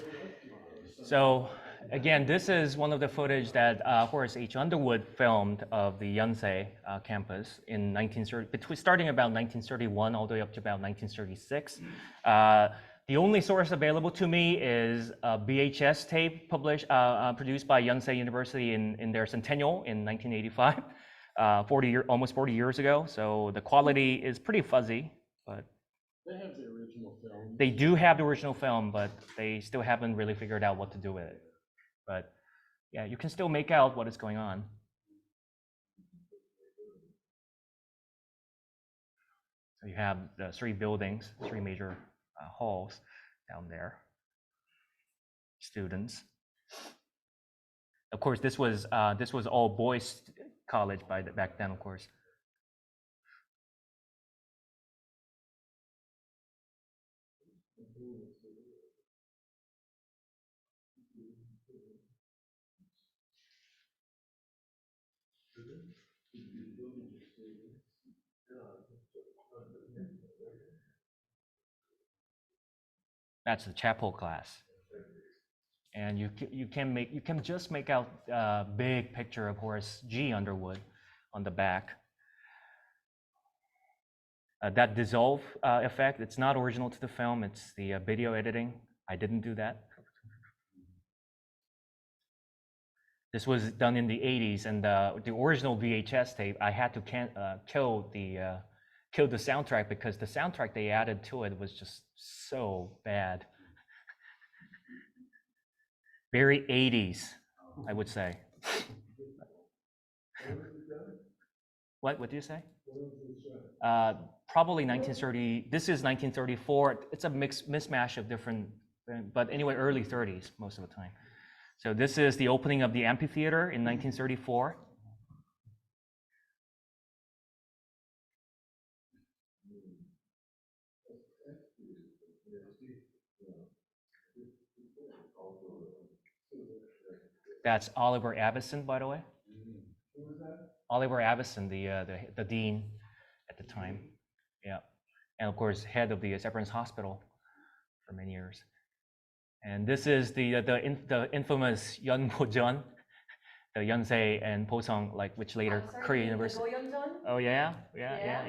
S2: So again, this is one of the footage that Horace H. Underwood filmed of the Yonsei campus in 1930, starting about 1931 all the way up to about 1936. The only source available to me is a VHS tape produced by Yonsei University in their centennial in 1985, almost 40 years ago. So the quality is pretty fuzzy, but
S1: they have the original film.
S2: They do have the original film, but they still haven't really figured out what to do with it. But yeah, you can still make out what is going on. So you have the 3 buildings, 3 major halls down there. Students. Of course, this was all boys' college back then, of course. That's the chapel class, and you can just make out a big picture of Horace G. Underwood on the back. That dissolve effect, it's not original to the film, it's the video editing. I didn't do that. This was done in the 80s, and the original VHS tape, I had to kill the soundtrack because the soundtrack they added to it was just so bad. Very 80s, I would say. What did you say? Probably 1930. This is 1934. It's a mismatch of different, but anyway, early 30s most of the time. So this is the opening of the amphitheater in 1934. That's Oliver Avison, by the way.
S1: Who was that?
S2: Oliver Avison, the dean at the time. Yeah, and of course, head of the Severance Hospital for many years. And this is the infamous Yeon Go-jeon, the Yonsei and Posong, which later Korea University. Oh yeah? Yeah.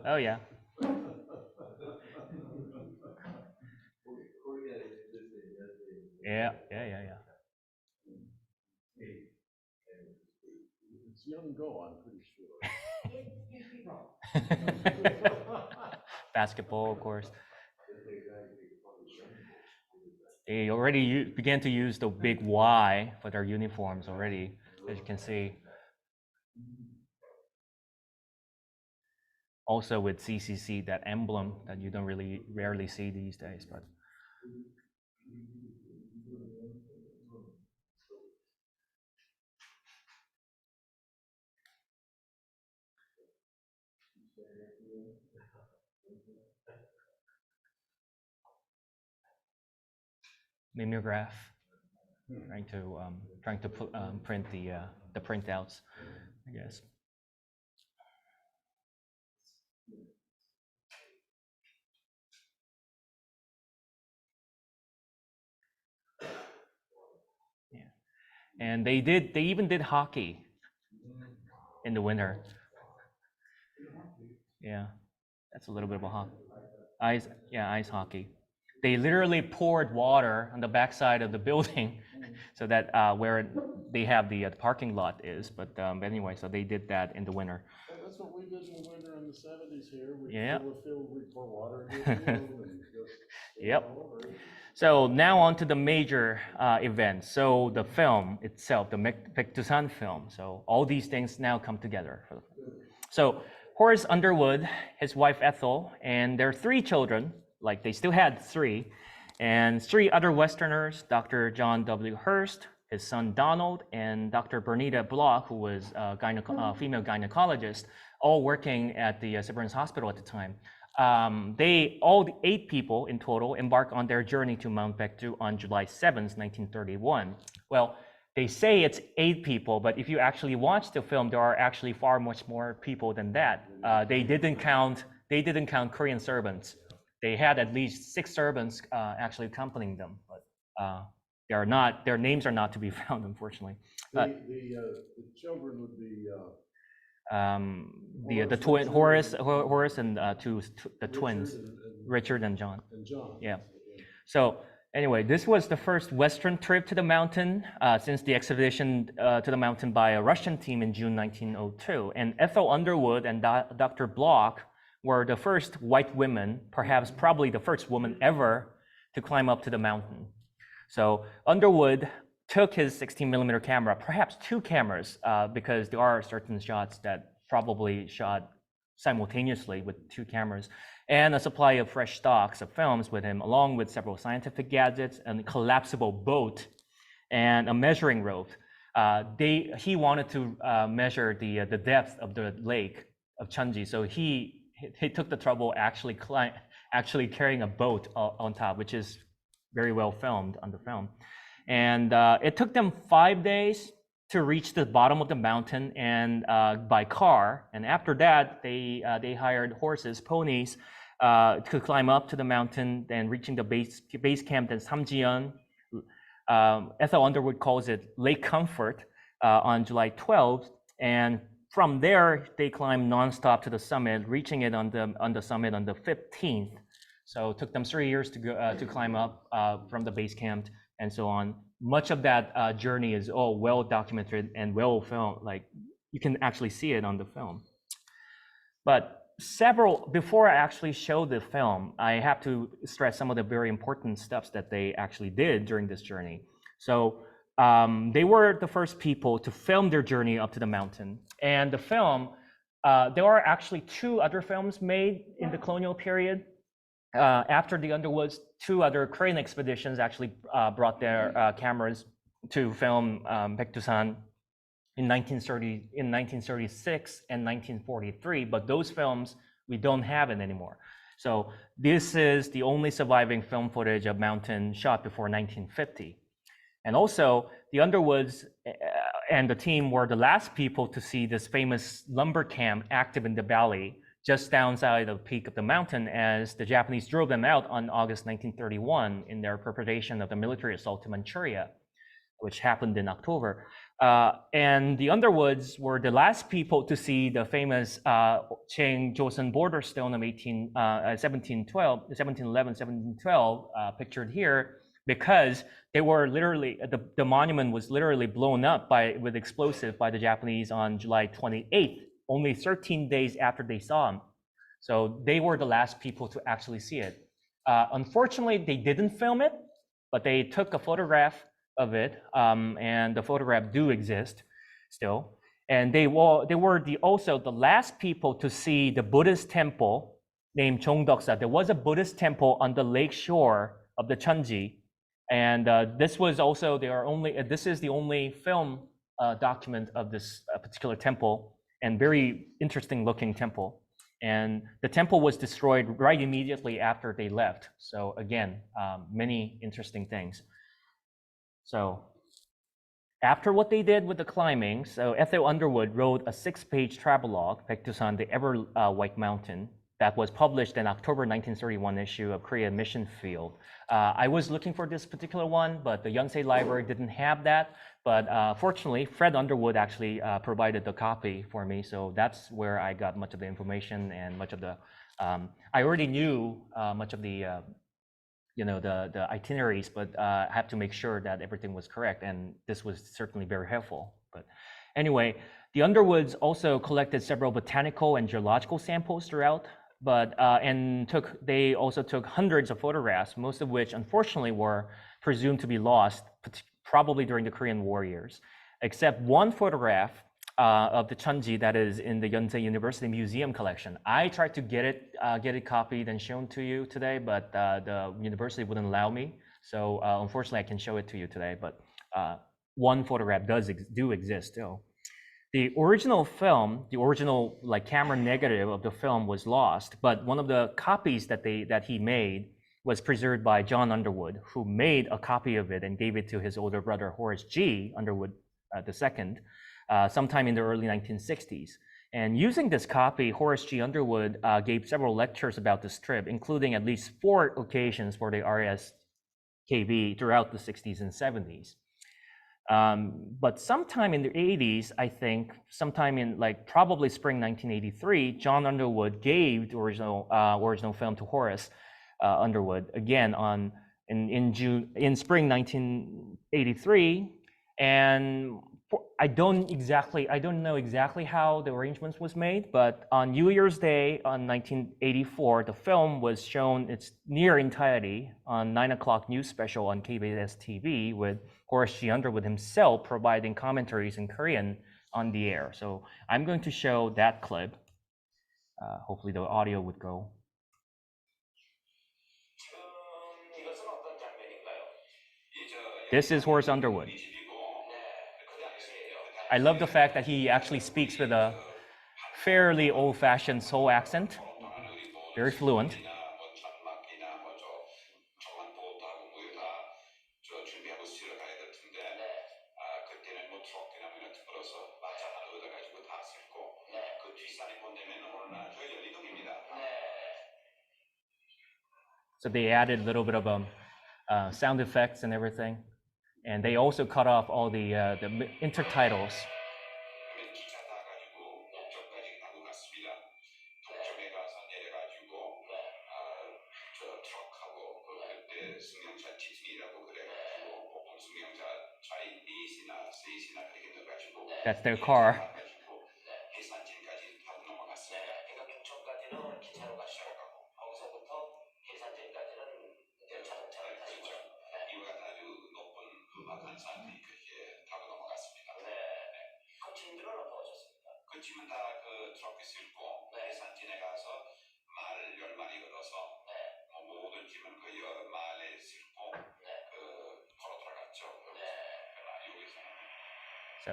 S2: Oh yeah. Yeah.
S1: It's Young Go, I'm pretty sure.
S2: Basketball, of course. They already began to use the big Y for their uniforms already, as you can see. Also with CCC, that emblem that you don't rarely see these days, but. Mimeograph, trying to print the printouts, I guess. Yeah, and they even did hockey in the winter. Yeah, that's a little bit of a hockey. Ice hockey. They literally poured water on the backside of the building, so that where they have the parking lot is. But anyway, so they did that in the winter.
S1: That's what we did in the winter in the 70s here. We pour water in the field and just
S2: yep. So now on to the major events. So the film itself, the Baekdu-san film. So all these things now come together. So Horace Underwood, his wife Ethel, and their 3 children, they still had 3, and 3 other Westerners, Dr. John W. Hurst, his son Donald, and Dr. Bernita Bloch, who was a female gynecologist, all working at the Severance Hospital at the time. All 8 people in total embarked on their journey to Mount Baekdu on July 7th, 1931. Well, they say it's 8 people, but if you actually watch the film, there are actually far much more people than that. They didn't count Korean servants. They had at least 6 servants actually accompanying them, but their names are not to be found, unfortunately.
S1: The children would be
S2: the twin Horace and the twins, Richard and John. Yeah. So anyway, this was the first Western trip to the mountain since the expedition to the mountain by a Russian team in June 1902. And Ethel Underwood and Dr. Bloch were the first white women, probably the first woman ever to climb up to the mountain. So Underwood took his 16mm camera, perhaps 2 cameras, because there are certain shots that probably shot simultaneously with 2 cameras, and a supply of fresh stocks of films with him, along with several scientific gadgets, and a collapsible boat, and a measuring rope. He wanted to measure the depth of the lake of Cheonji, so he took the trouble actually carrying a boat on top, which is very well filmed on the film. And it took them 5 days to reach the bottom of the mountain and by car. And after that, they hired horses, ponies, to climb up to the mountain. And reaching the base camp in Samjiyeon, Ethel Underwood calls it Lake Comfort, on July 12th. And from there, they climbed nonstop to the summit, reaching it on the summit on the 15th. So it took them 3 years to go to climb up from the base camp and so on. Much of that journey is all well documented and well filmed. Like, you can actually see it on the film. But before I actually show the film, I have to stress some of the very important steps that they actually did during this journey. So they were the first people to film their journey up to the mountain. And the film, there are actually 2 other films made in the colonial period. After the Underwoods, 2 other Korean expeditions actually brought their cameras to film Baekdu-san in 1936 and 1943, but those films, we don't have it anymore. So this is the only surviving film footage of mountain shot before 1950. And also, the Underwoods and the team were the last people to see this famous lumber camp active in the valley, just downside of the peak of the mountain, as the Japanese drove them out on August 1931 in their preparation of the military assault to Manchuria, which happened in October. And the Underwoods were the last people to see the famous Cheng Joseon border stone of 1712, pictured here, because they were literally, the monument was literally blown up with explosive by the Japanese on July 28th. Only 13 days after they saw him. So they were the last people to actually see it. Unfortunately, they didn't film it, but they took a photograph of it, and the photograph do exist still. And they were also the last people to see the Buddhist temple named Jongdeoksa. There was a Buddhist temple on the lake shore of the Cheonji, and this was also this is the only film document of this particular temple. And very interesting looking temple. And the temple was destroyed right immediately after they left. So again, many interesting things. So after what they did with the climbing, so Ethel Underwood wrote a 6-page travelogue, Baekdu-san, the Ever White Mountain, that was published in October 1931 issue of Korea Mission Field. I was looking for this particular one, but the Yonsei Library didn't have that. But fortunately, Fred Underwood actually provided the copy for me, so that's where I got much of the information and much of the. I already knew much of the, the itineraries, but I have to make sure that everything was correct, and this was certainly very helpful. But anyway, the Underwoods also collected several botanical and geological samples throughout. But they also took hundreds of photographs, most of which unfortunately were presumed to be lost, probably during the Korean War years, except one photograph of the Cheonji that is in the Yonsei University Museum collection. I tried to get it copied and shown to you today, but the university wouldn't allow me. So unfortunately, I can show it to you today. But one photograph do exist still. The original film, the original like camera negative of the film was lost, but one of the copies that he made was preserved by John Underwood, who made a copy of it and gave it to his older brother Horace G. Underwood II, sometime in the early 1960s. And using this copy, Horace G. Underwood gave several lectures about this trip, including at least 4 occasions for the RSKB throughout the 60s and 70s. But sometime in the 80s, I think, sometime in like probably spring 1983, John Underwood gave the original film to Horace Underwood again in spring 1983, and I don't know exactly how the arrangements was made, but on New Year's Day on 1984, the film was shown its near entirety on 9 o'clock news special on KBS TV with Horace G. Underwood himself providing commentaries in Korean on the air. So I'm going to show that clip. Hopefully the audio would go. This is Horace Underwood. I love the fact that he actually speaks with a fairly old-fashioned Seoul accent, very fluent. So they added a little bit of sound effects and everything. And they also cut off all the intertitles. That's their car. So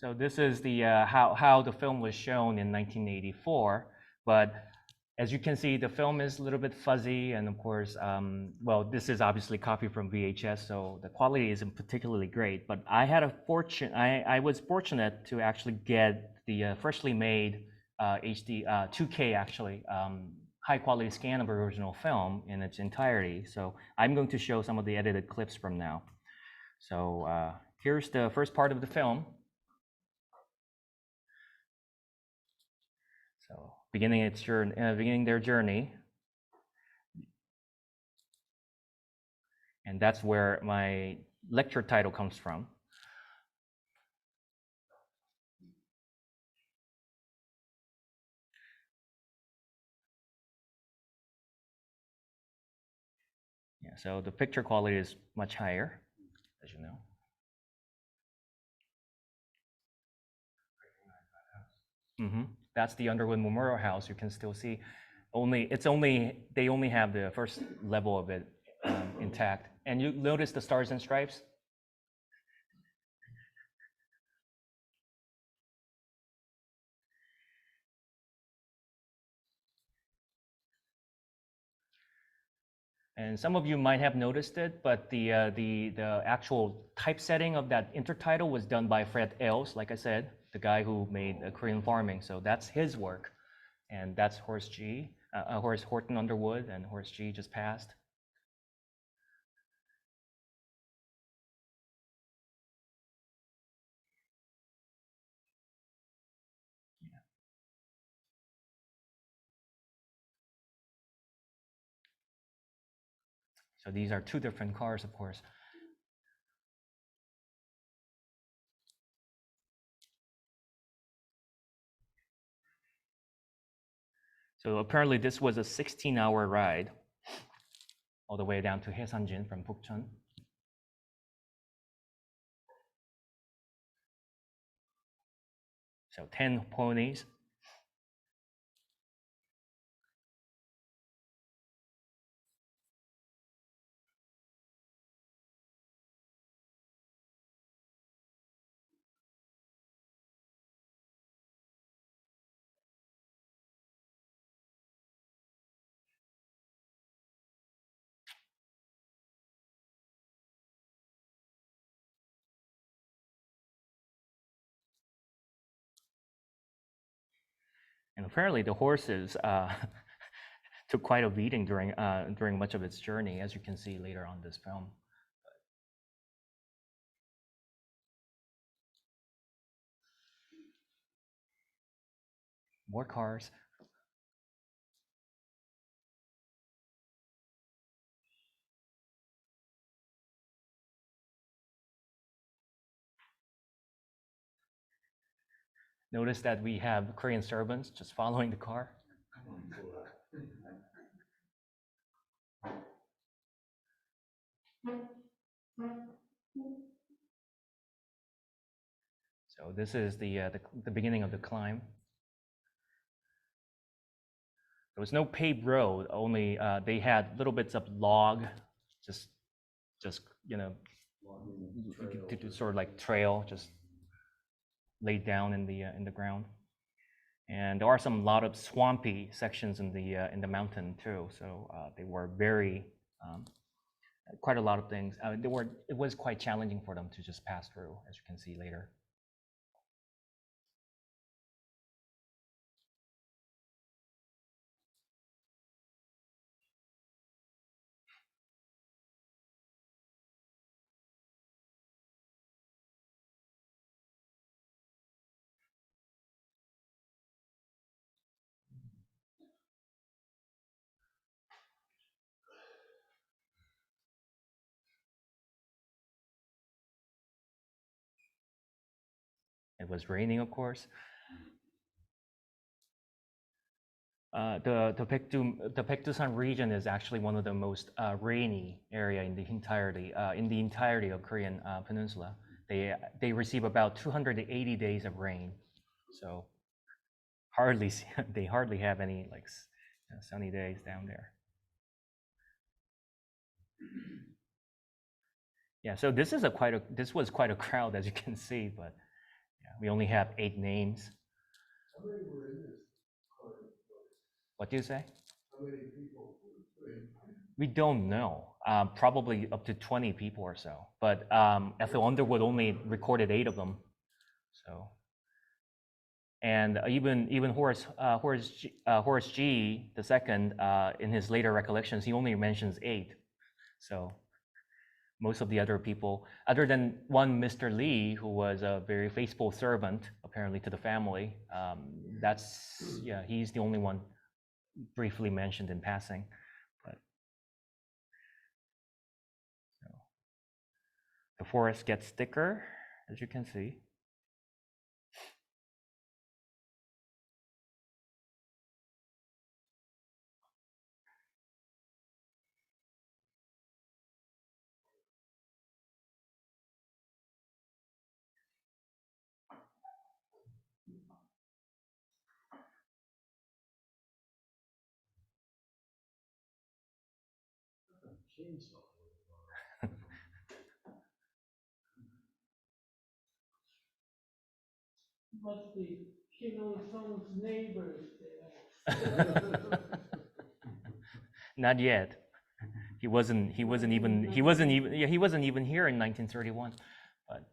S2: So this is the how the film was shown in 1984, but as you can see, the film is a little bit fuzzy, and of course, well, this is obviously copied from VHS, so the quality isn't particularly great. But I was fortunate to actually get the freshly made HD 2K actually high quality scan of original film in its entirety. So I'm going to show some of the edited clips from now. So here's the first part of the film. So beginning their journey, and that's where my lecture title comes from. Yeah, so the picture quality is much higher, as you know. That's the Underwood Memorial House. You can still see they only have the first level of it intact. And you notice the stars and stripes? And some of you might have noticed it, but the actual typesetting of that intertitle was done by Fred Ailes, like I said, the guy who made Korean Farming. So that's his work, and that's Horace Horton Underwood, and Horace G just passed. So these are two different cars, of course. So apparently this was a 16-hour ride all the way down to Haesanjin from Bukchon. So 10 ponies. And apparently the horses took quite a beating during much of its journey, as you can see later on this film. More cars. Notice that we have Korean servants just following the car. So this is the beginning of the climb. There was no paved road, only they had little bits of log, just you know, to sort of like trail, just laid down in the ground. And there are lot of swampy sections in the mountain too. So they were very quite a lot of things. It was quite challenging for them to just pass through, as you can see later. It was raining, of course. The Baekdu-san region is actually one of the most rainy area in the entirety of Korean peninsula. They receive about 280 days of rain, so they hardly have any like sunny days down there. Yeah, so this was quite a crowd, as you can see, but yeah, we only have 8 names.
S1: How many were in this?
S2: What do you say?
S1: How many people were in?
S2: We don't know. Probably up to 20 people or so. But Ethel Underwood only recorded 8 of them. So, and even Horace G. the second, in his later recollections, he only mentions 8. So most of the other people, other than one Mr. Lee, who was a very faithful servant apparently to the family, he's the only one briefly mentioned in passing. But so the forest gets thicker, as you can see.
S3: Must be Kim Il-sung's neighbors there.
S2: Not yet. He wasn't even here in 1931. But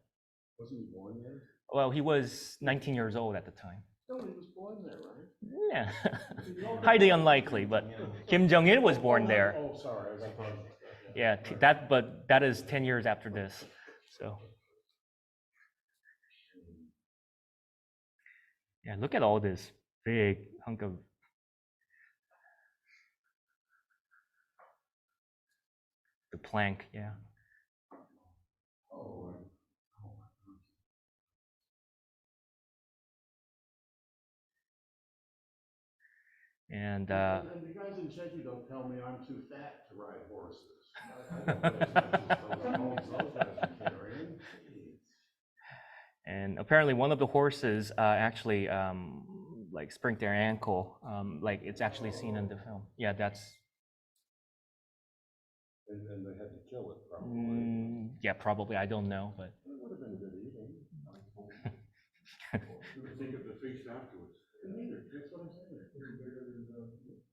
S1: Wasn't he born there?
S2: well, he was 19 years old at the time.
S1: No, he was born there, right?
S2: Yeah, highly unlikely. But Kim Jong-il was born there.
S1: Oh, sorry. I thought.
S2: Yeah, but that is 10 years after this. So yeah, look at all this big hunk of the plank. Yeah.
S1: Oh,
S2: And
S1: the guys in Jeju don't tell me I'm too fat to ride horses. I don't weigh as much as those guys are carrying.
S2: and apparently one of the horses actually like sprained their ankle. Like it's actually seen in the film. Yeah, that's.
S1: And they had to kill it, probably.
S2: Yeah, probably. I don't know, but.
S1: It would have been good eating.
S4: Think of the feast afterwards.
S1: That's what I'm saying.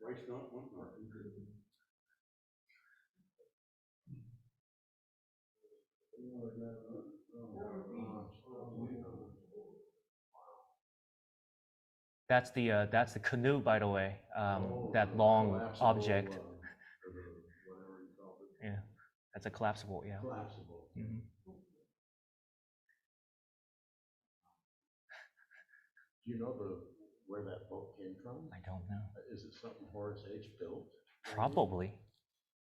S4: Rice not one mark.
S2: That's the canoe, by the way. That long object.
S1: Whatever you call it.
S2: Yeah, that's a collapsible. Yeah.
S1: Collapsible.
S2: Mm-hmm.
S1: Do you know where that boat came from?
S2: I don't know.
S1: Is it something Horace H. built?
S2: Probably.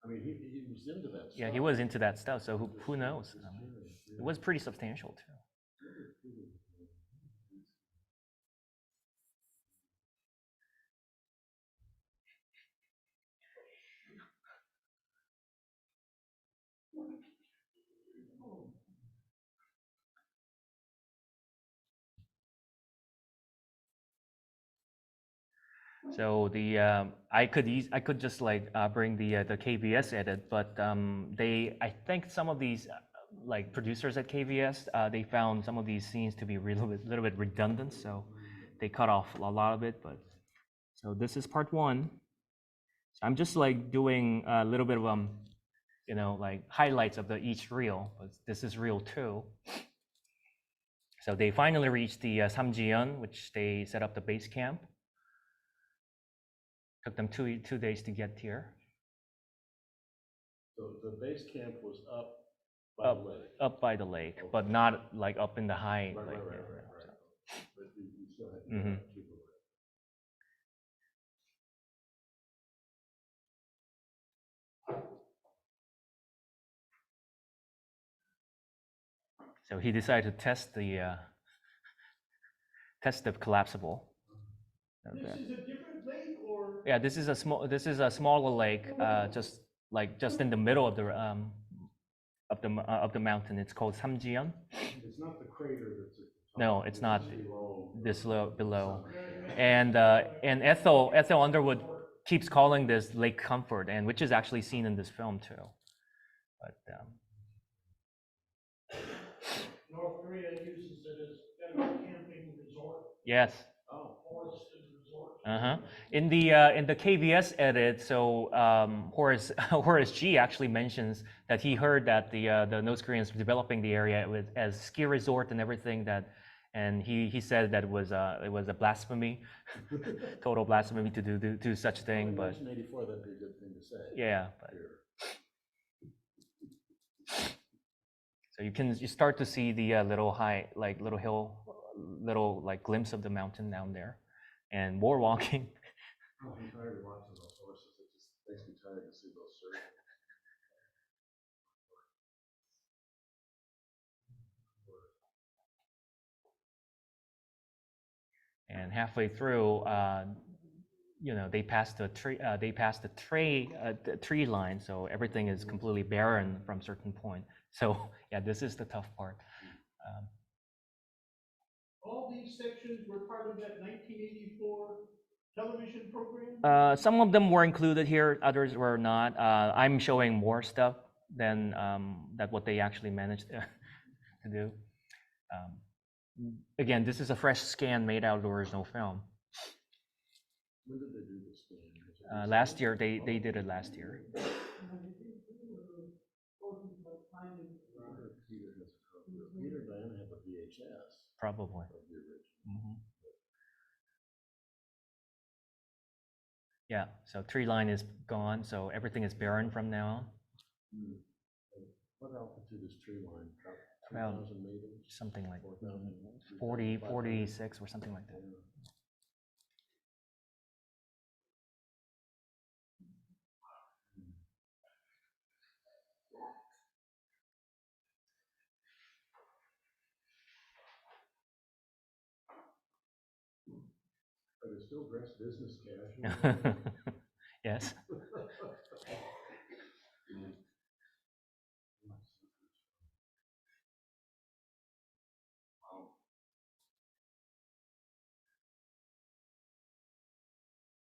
S1: I mean, he was into that stuff.
S2: Yeah, he was into that stuff. So who knows? I mean, it was pretty substantial too. So the I could just like bring the KBS edit, but I think some of these like producers at KBS they found some of these scenes to be little bit redundant, so they cut off a lot of it. But so this is part one. So I'm just like doing a little bit of you know, like highlights of each reel. But this is reel 2. So they finally reached the Samjiyeon, which they set up the base camp. Took them two days to get here.
S1: So the base camp was up by the lake.
S2: Up by the lake, okay. But not like up in the high.
S1: Right. But you still had to keep it.
S2: So he decided to test the collapsible.
S3: This is a different lake, or?
S2: Yeah, this is a smaller lake, just in the middle of the mountain. It's called Samjiyeon.
S1: It's not the crater that's.
S2: No, it's not this low below. And Ethel Underwood keeps calling this Lake Comfort, and which is actually seen in this film too. But
S3: North Korea uses it as kind of a camping resort.
S2: yes.
S3: Oh, forested resort.
S2: In the KBS edit, so Horace G actually mentions that he heard that the North Koreans were developing the area as ski resort and everything, and he said that it was a blasphemy, total blasphemy to do such thing. But
S1: 1984, that'd be a good thing to say.
S2: yeah. But, so you start to see the little hill, little like glimpse of the mountain down there, and more walking.
S1: Oh, I'm tired of watching those horses. It just makes me tired to see those circles.
S2: And halfway through, you know, they passed the tree line, so everything is completely barren from a certain point. So yeah, this is the tough part.
S3: All these sections were part of that 1984 television program?
S2: Some of them were included here, others were not. I'm showing more stuff than what they actually managed to do. Again, this is a fresh scan made out of the original film.
S1: When did they do this scan?
S2: Last year, they did it last year.
S1: Peter and Diana have a VHS.
S2: Probably. Mhm. Yeah, so tree line is gone, so everything is barren from now on.
S1: What altitude is tree line?
S2: About
S1: 3,000 meters?
S2: something like
S1: 4,000?
S2: 40, 46 or something like that.
S1: But it's still dressed business casual.
S2: Yes.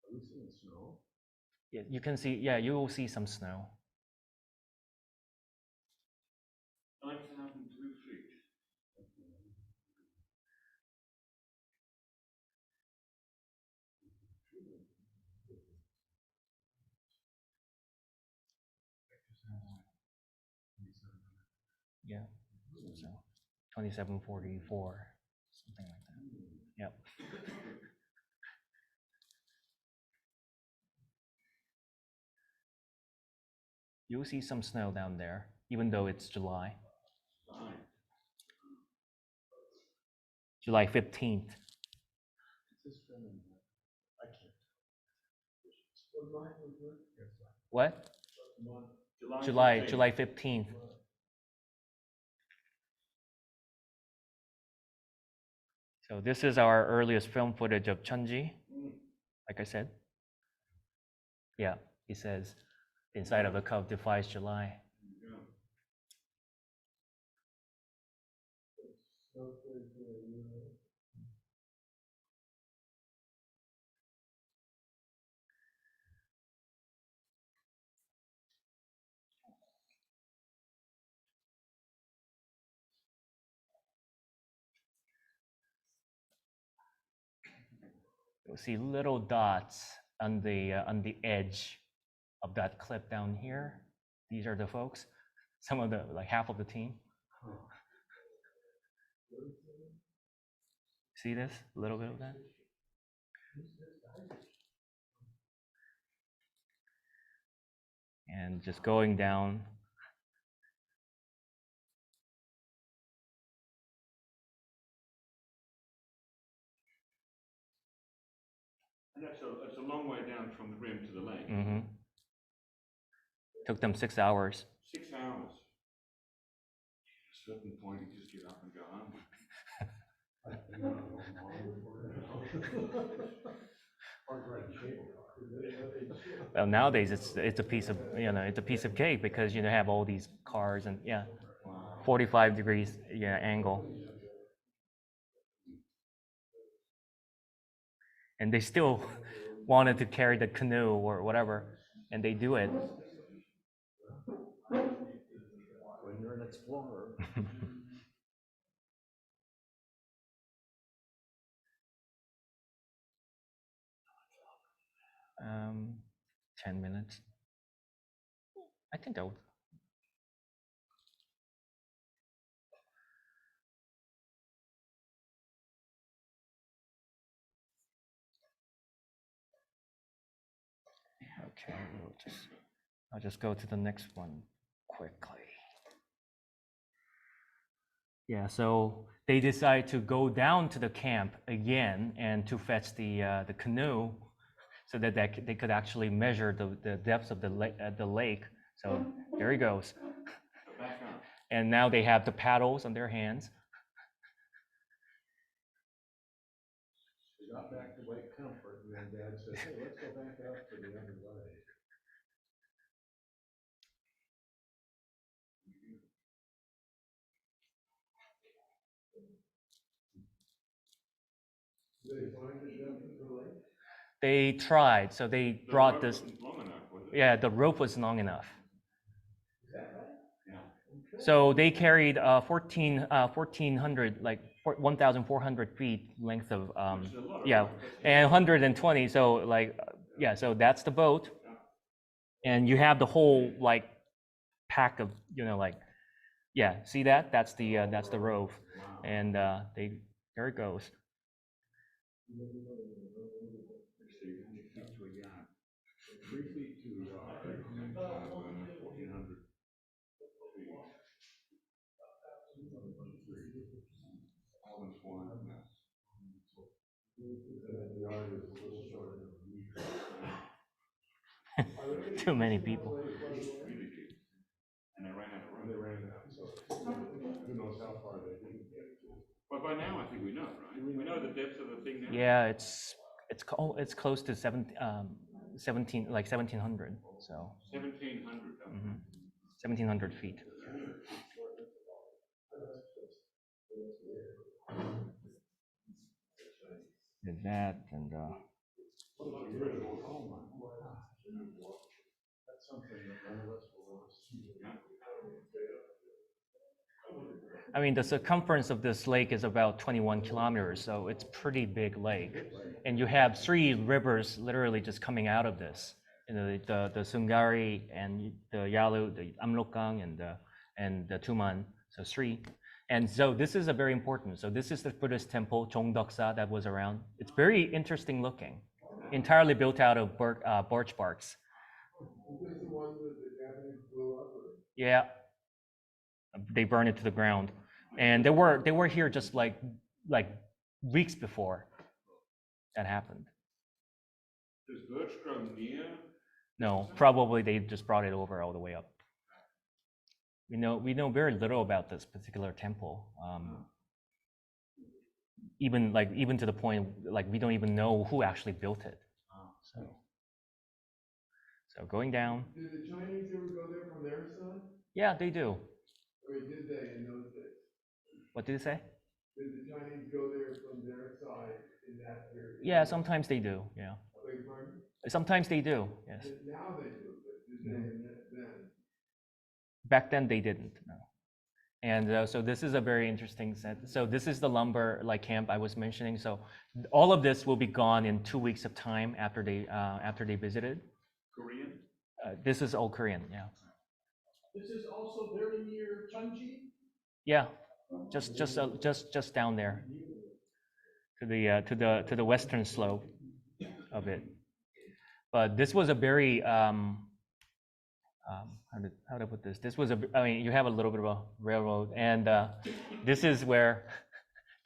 S1: Are we seeing snow?
S2: Yeah, you can see, yeah, you will see some snow.
S4: 9,002 feet.
S2: Yeah, so 2744, something like that. Yep. You'll see some snow down there, even though it's July. July 15th. What? July 15th. So this is our earliest film footage of Chunji, like I said. Yeah, he says, inside of the cove defies July. You'll see little dots on the edge of that clip down here. These are the folks, some of the, like half of the team. See this? A little bit of that? And just going down.
S4: And that's a long way down from the rim to the lake.
S2: Mm-hmm. Took them 6 hours.
S4: 6 hours. At a certain point, you just get up and go home.
S2: Well, nowadays it's a piece of, it's a piece of cake because you have all these cars and 45 degrees angle. And they still wanted to carry the canoe or whatever, and they do it.
S1: When you're an explorer.
S2: 10 minutes. I think that would. Okay, I'll just go to the next one quickly. Yeah, so they decide to go down to the camp again and to fetch the canoe so that they could actually measure the depths of the lake. So there he goes. And now they have the paddles on their hands.
S1: They got back to Lake Comfort, and then Dad said, hey, let's go back up to the other way. Did they find the depth of the lake?
S2: They tried, so they brought this.
S4: Long enough, was it?
S2: Yeah, the rope was long enough.
S1: Is that right?
S4: Yeah.
S2: So they carried 1,400, like 1,400 feet length of,
S4: Which is a lot of
S2: yeah,
S4: rope.
S2: and 120. So like, so that's the boat, and you have the whole like pack of, like Yeah, see that? That's the rove, and there it goes.
S4: So you feet to a yard. 3 feet to a yard. 1,400 feet. 1,400, yes.
S2: Too many people.
S4: Really deep. And they ran out of room.
S1: They ran out, so who knows how far they didn't get to.
S4: But by now, I think we know, right? We know the depth of the thing now?
S2: Yeah, it's close to 1700. So
S4: 1,700.
S2: 1700 feet. Did that and
S1: That's something that none of us will ever see.
S2: I mean, the circumference of this lake is about 21 kilometers, so it's pretty big lake. And you have 3 rivers literally just coming out of this. You know, the Sungari and the Yalu, the Amrokgang and the Tuman, so 3. And so this is a very important. So this is the Buddhist temple, Chongdoksa, that was around. It's very interesting looking, entirely built out of birch barks.
S1: This is the one that the Japanese blew up?
S2: Yeah, they burned it to the ground, and they were here just like weeks before that happened.
S4: Does birch grow near?
S2: No, probably they just brought it over all the way up. We know very little about this particular temple. Even to the point like we don't even know who actually built it. So going down.
S1: Did the Chinese ever go there from their side?
S2: Yeah, they do.
S1: Or did they in those days?
S2: What did it say?
S1: Did the Chinese go there from their side in that period?
S2: Yeah, sometimes they do. Yeah.
S1: I beg your pardon?
S2: Sometimes they do. Yes.
S1: Now they do, but did they then?
S2: Back then they didn't. No. And so this is a very interesting set. So this is the lumber camp I was mentioning. So all of this will be gone in 2 weeks of time after they visited.
S4: Korean?
S2: This is all Korean. Yeah.
S3: This is also very near Chunji.
S2: Yeah, just down there to the western slope of it. But this was a very how to put this? This was I mean, you have a little bit of a railroad, and this is where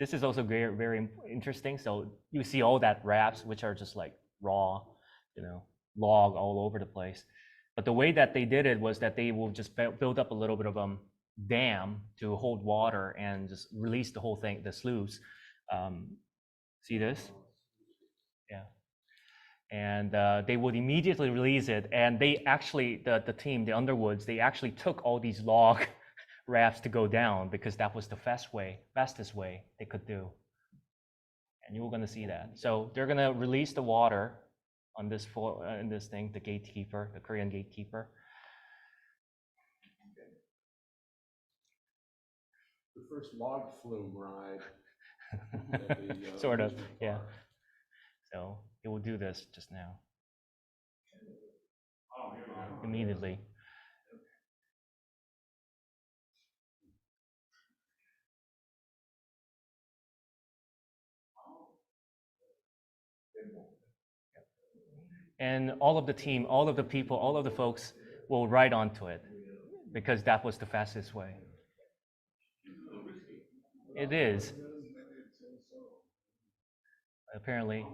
S2: this is also very, very interesting. So you see all that wraps, which are just like raw, log all over the place. But the way that they did it was that they will just build up a little bit of a dam to hold water and just release the whole thing, the sluice. See this? Yeah. And they would immediately release it. And they actually, the team, the Underwoods, they actually took all these log rafts to go down because that was the fastest way they could do. And you were going to see that. So they're going to release the water on this in this thing, the gatekeeper, the Korean gatekeeper.
S1: The first log flume ride.
S2: Sort of, yeah. So it will do this just now.
S4: Oh, here we go.
S2: Immediately. And all of the team, all of the people, all of the folks will ride onto it because that was the fastest way. It is. Apparently.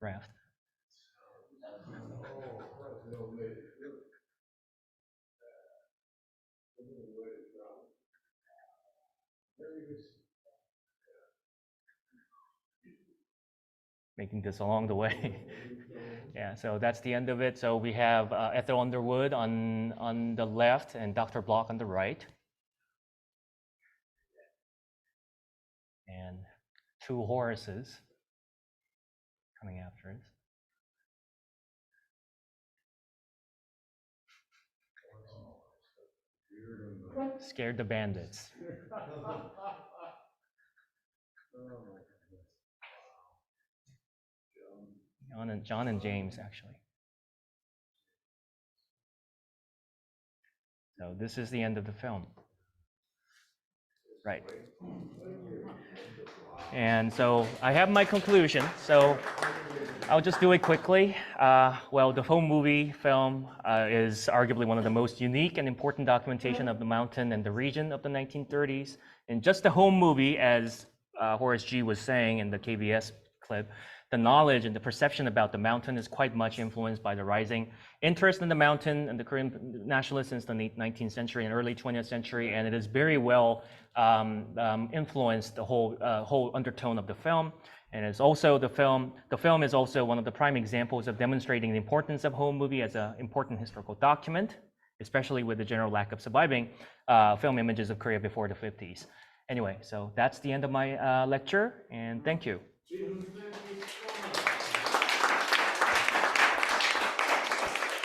S2: Raft. Making this along the way. Yeah, so that's the end of it. So we have Ethel Underwood on the left and Dr. Block on the right. And 2 Horaces coming after us. Scared the bandits. John and James, actually. So this is the end of the film. Right. And so I have my conclusion. So I'll just do it quickly. Well, the home movie film is arguably one of the most unique and important documentation of the mountain and the region of the 1930s. And just the home movie, as Horace G was saying in the KBS clip, the knowledge and the perception about the mountain is quite much influenced by the rising interest in the mountain and the Korean nationalists since the 19th century and early 20th century, and it is very well influenced the whole undertone of the film. And it's also the film is also one of the prime examples of demonstrating the importance of home movie as an important historical document, especially with the general lack of surviving film images of Korea before the 50s. Anyway, so that's the end of my lecture, and thank you.
S3: Jihoon, thank you.